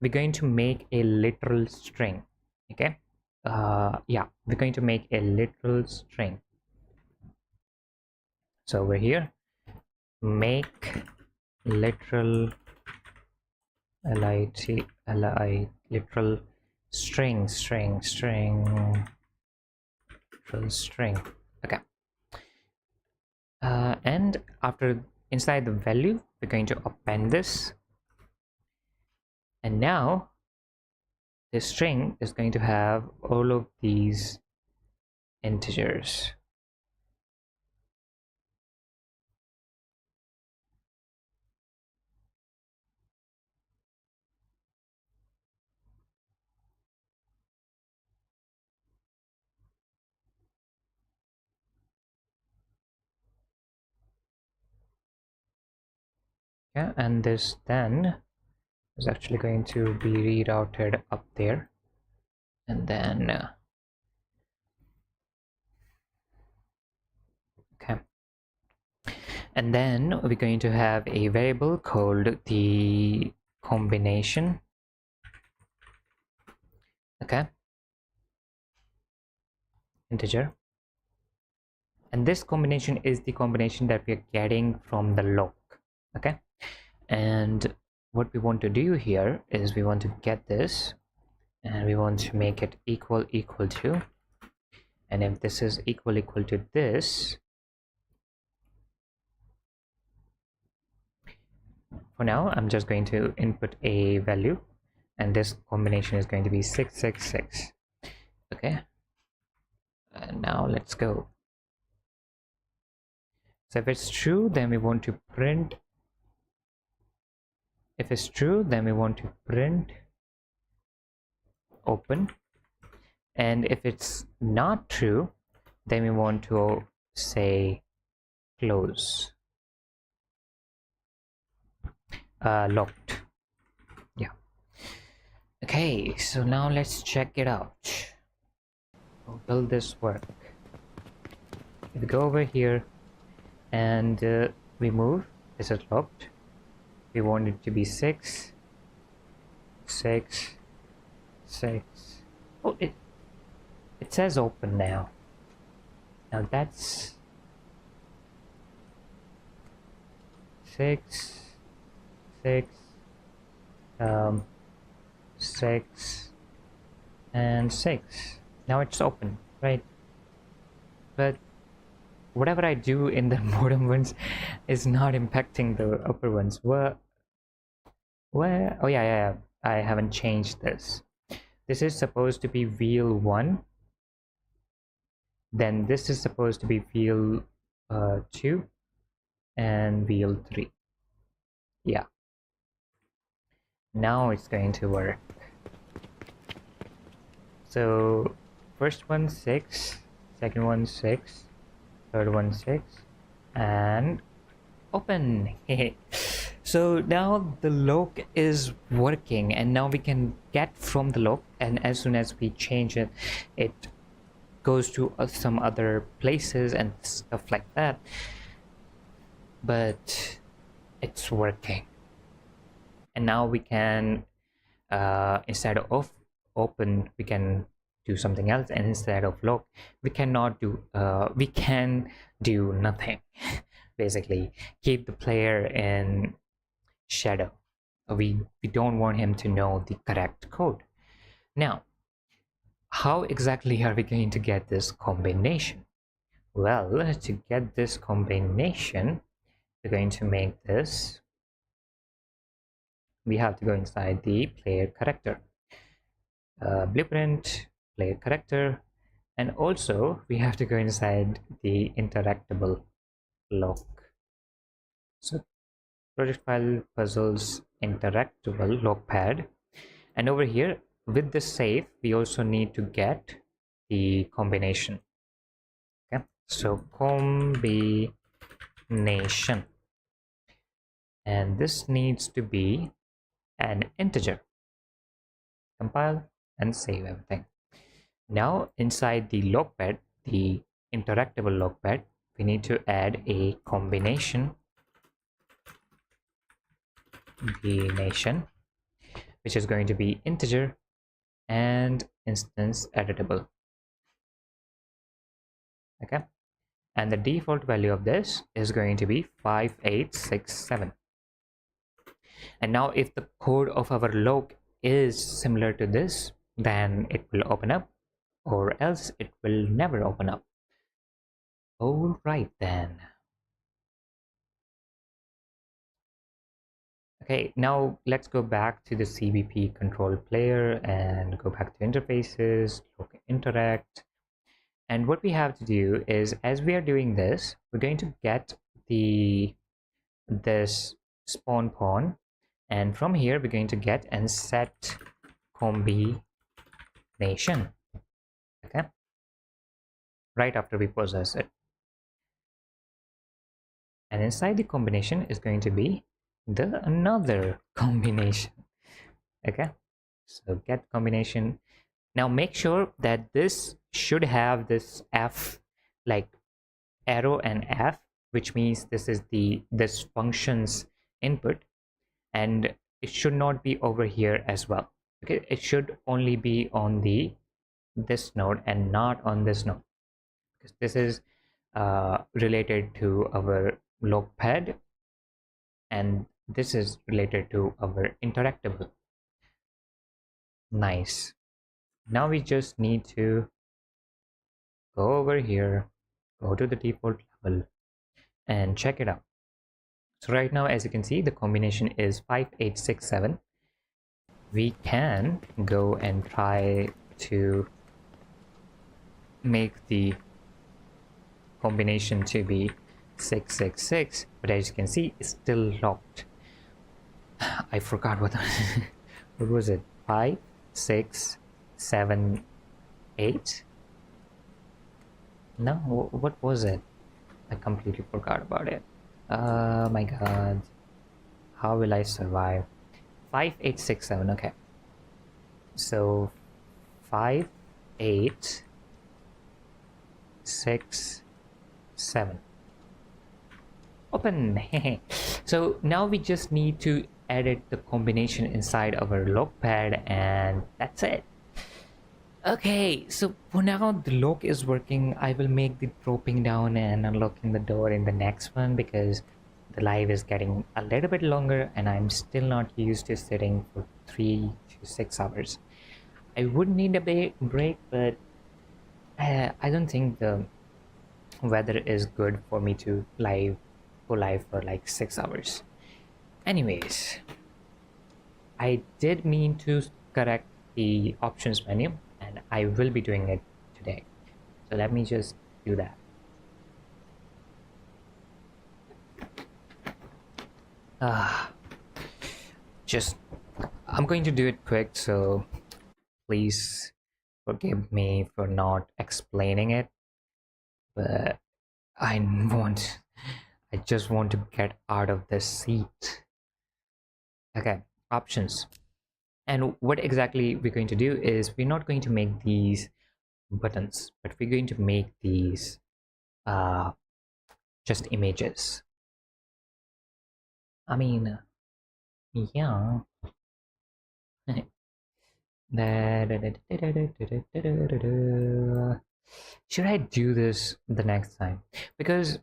we're going to make a literal string. Okay, yeah, we're going to make a literal string. So over here, make literal literal string. Okay, and after, inside the value, we're going to append this, and now this string is going to have all of these integers. Yeah, and this then is actually going to be rerouted up there, and then okay, and then we're going to have a variable called the combination. Okay, integer, and this combination is the combination that we're getting from the log. Okay, and what we want to do here is we want to get this and we want to make it equal to, and if this is equal to this, for now I'm just going to input a value, and this combination is going to be 666. Okay, and now let's go. So if it's true, then we want to print, if it's true, then we want to print open, and if it's not true, then we want to say close, locked. Yeah. Okay, so now let's check it out. Will this work? If we go over here and we move, is it locked? We want it to be 6 6 6. Oh, it says open now. Now that's 6 6 6 and 6. Now it's open, right? But whatever I do in the bottom ones is not impacting the upper ones. Where oh yeah, I haven't changed this. This is supposed to be wheel 1, then this is supposed to be wheel 2 and wheel 3. Yeah, now it's going to work. So first one 6, second one 6, third one 6, and open. So now the log is working, and now we can get from the log, and as soon as we change it, it goes to some other places and stuff like that, but it's working. And now we can instead of open, we can do something else, and instead of lock, we cannot do we can do nothing. Basically keep the player in shadow. We don't want him to know the correct code. Now, how exactly are we going to get this combination? Well, to get this combination, we're going to make this, we have to go inside the player character, blueprint, player character, and also we have to go inside the interactable lock. So project file puzzles interactable lockpad, and over here with the save we also need to get the combination. Okay, so combination, and this needs to be an integer. Compile and save everything. Now inside the lockpad, the interactable lockpad, we need to add a combination, which is going to be integer and instance editable. Okay, and the default value of this is going to be 5867. And now if the code of our lock is similar to this, then it will open up, or else it will never open up. All right then. Okay, now let's go back to the CBP control player and go back to interfaces, look, interact. And what we have to do is, as we are doing this, we're going to get this spawn pawn, and from here we're going to get and set combination. Okay, right after we possess it, and inside the combination is going to be the another combination. Okay, so get combination. Now make sure that this should have this F, like arrow and F, which means this is this function's input, and it should not be over here as well. Okay, it should only be on this node and not on this node, because this is related to our lockpad and this is related to our interactable. Nice. Now we just need to go over here, go to the default level and check it out. So right now, as you can see, the combination is 5867. We can go and try to make the combination to be 666, but as you can see, it's still locked. I forgot what what was it? 5 6 7 8. No, what was it? I completely forgot about it. Oh my god, how will I survive? 5867. Okay, so 5 8 6 7. Open. So now we just need to edit the combination inside our lockpad and that's it. Okay, so for now the lock is working. I will make the dropping down and unlocking the door in the next one, because the live is getting a little bit longer and I'm still not used to sitting for 3 to 6 hours. I would need a break, but I don't think the weather is good for me to go live for like 6 hours. Anyways, I did mean to correct the options menu and I will be doing it today. So let me just do that. I'm going to do it quick, so please forgive me for not explaining it, but I just want to get out of this seat. Okay, options. And what exactly we're going to do is we're not going to make these buttons, but we're going to make these uh, just images. I mean, yeah. Should I do this the next time? Because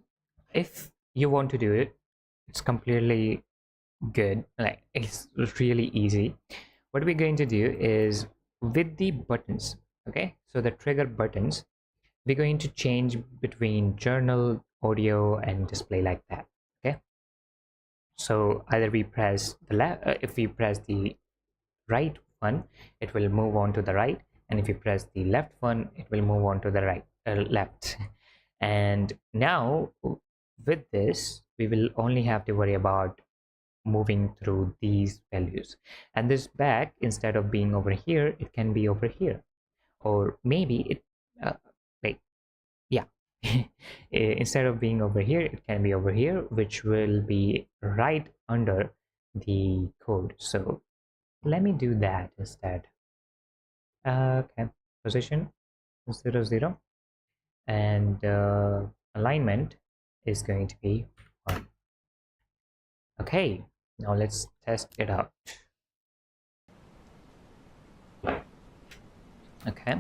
if you want to do it, it's completely good. Like, it's really easy. What we're going to do is with the buttons, okay? So the trigger buttons, we're going to change between journal, audio, and display like that, okay? So either we press the left, if we press the right one, it will move on to the right, and if you press the left one, it will move on to the right, left. And now with this, we will only have to worry about moving through these values, and this back, instead of being over here, it can be over here, or maybe it like, yeah. Instead of being over here, it can be over here, which will be right under the code. So let me do that instead. Okay, position 0 0, and alignment is going to be 1. Okay, now let's test it out. Okay,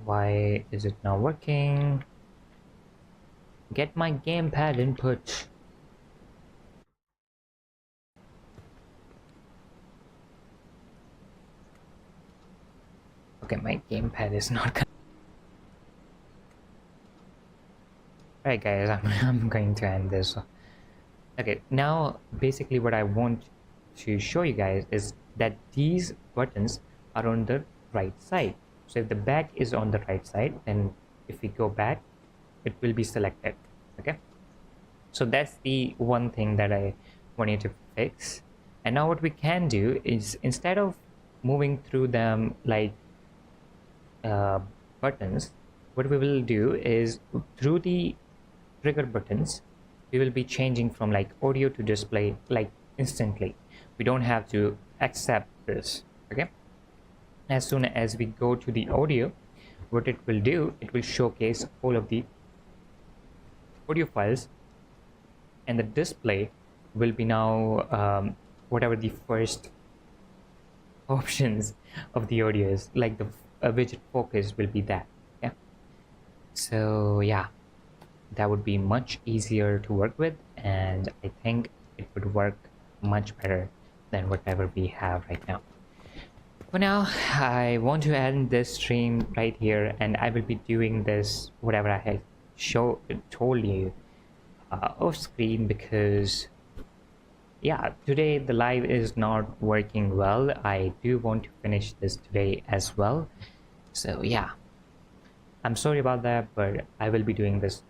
why is it not working? Get my gamepad input. Okay, my gamepad is not. Alright guys, I'm going to end this. Okay, now basically what I want to show you guys is that these buttons are on the right side. So if the back is on the right side, then if we go back, it will be selected. Okay, so that's the one thing that I want you to fix. And now what we can do is, instead of moving through them like buttons, what we will do is, through the trigger buttons, we will be changing from like audio to display like instantly. We don't have to accept this. Okay, as soon as we go to the audio, what it will do, it will showcase all of the audio files, and the display will be now whatever the first options of the audio is, like the widget focus will be that. Yeah, so yeah, that would be much easier to work with, and I think it would work much better than whatever we have right now. For now, I want to end this stream right here, and I will be doing this whatever I had told you off screen, because yeah, today the live is not working well. I do want to finish this today as well, so yeah, I'm sorry about that, but I will be doing this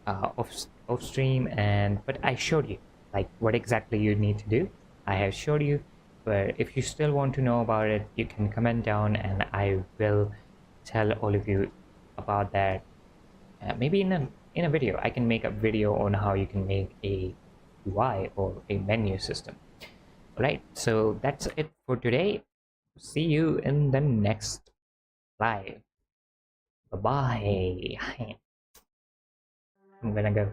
off stream. And but I showed you like what exactly you need to do. I have showed you, but if you still want to know about it, you can comment down and I will tell all of you about that. Maybe in a video, I can make a video on how you can make a UI or a menu system. All right, so that's it for today. See you in the next live. Bye bye. I'm gonna go.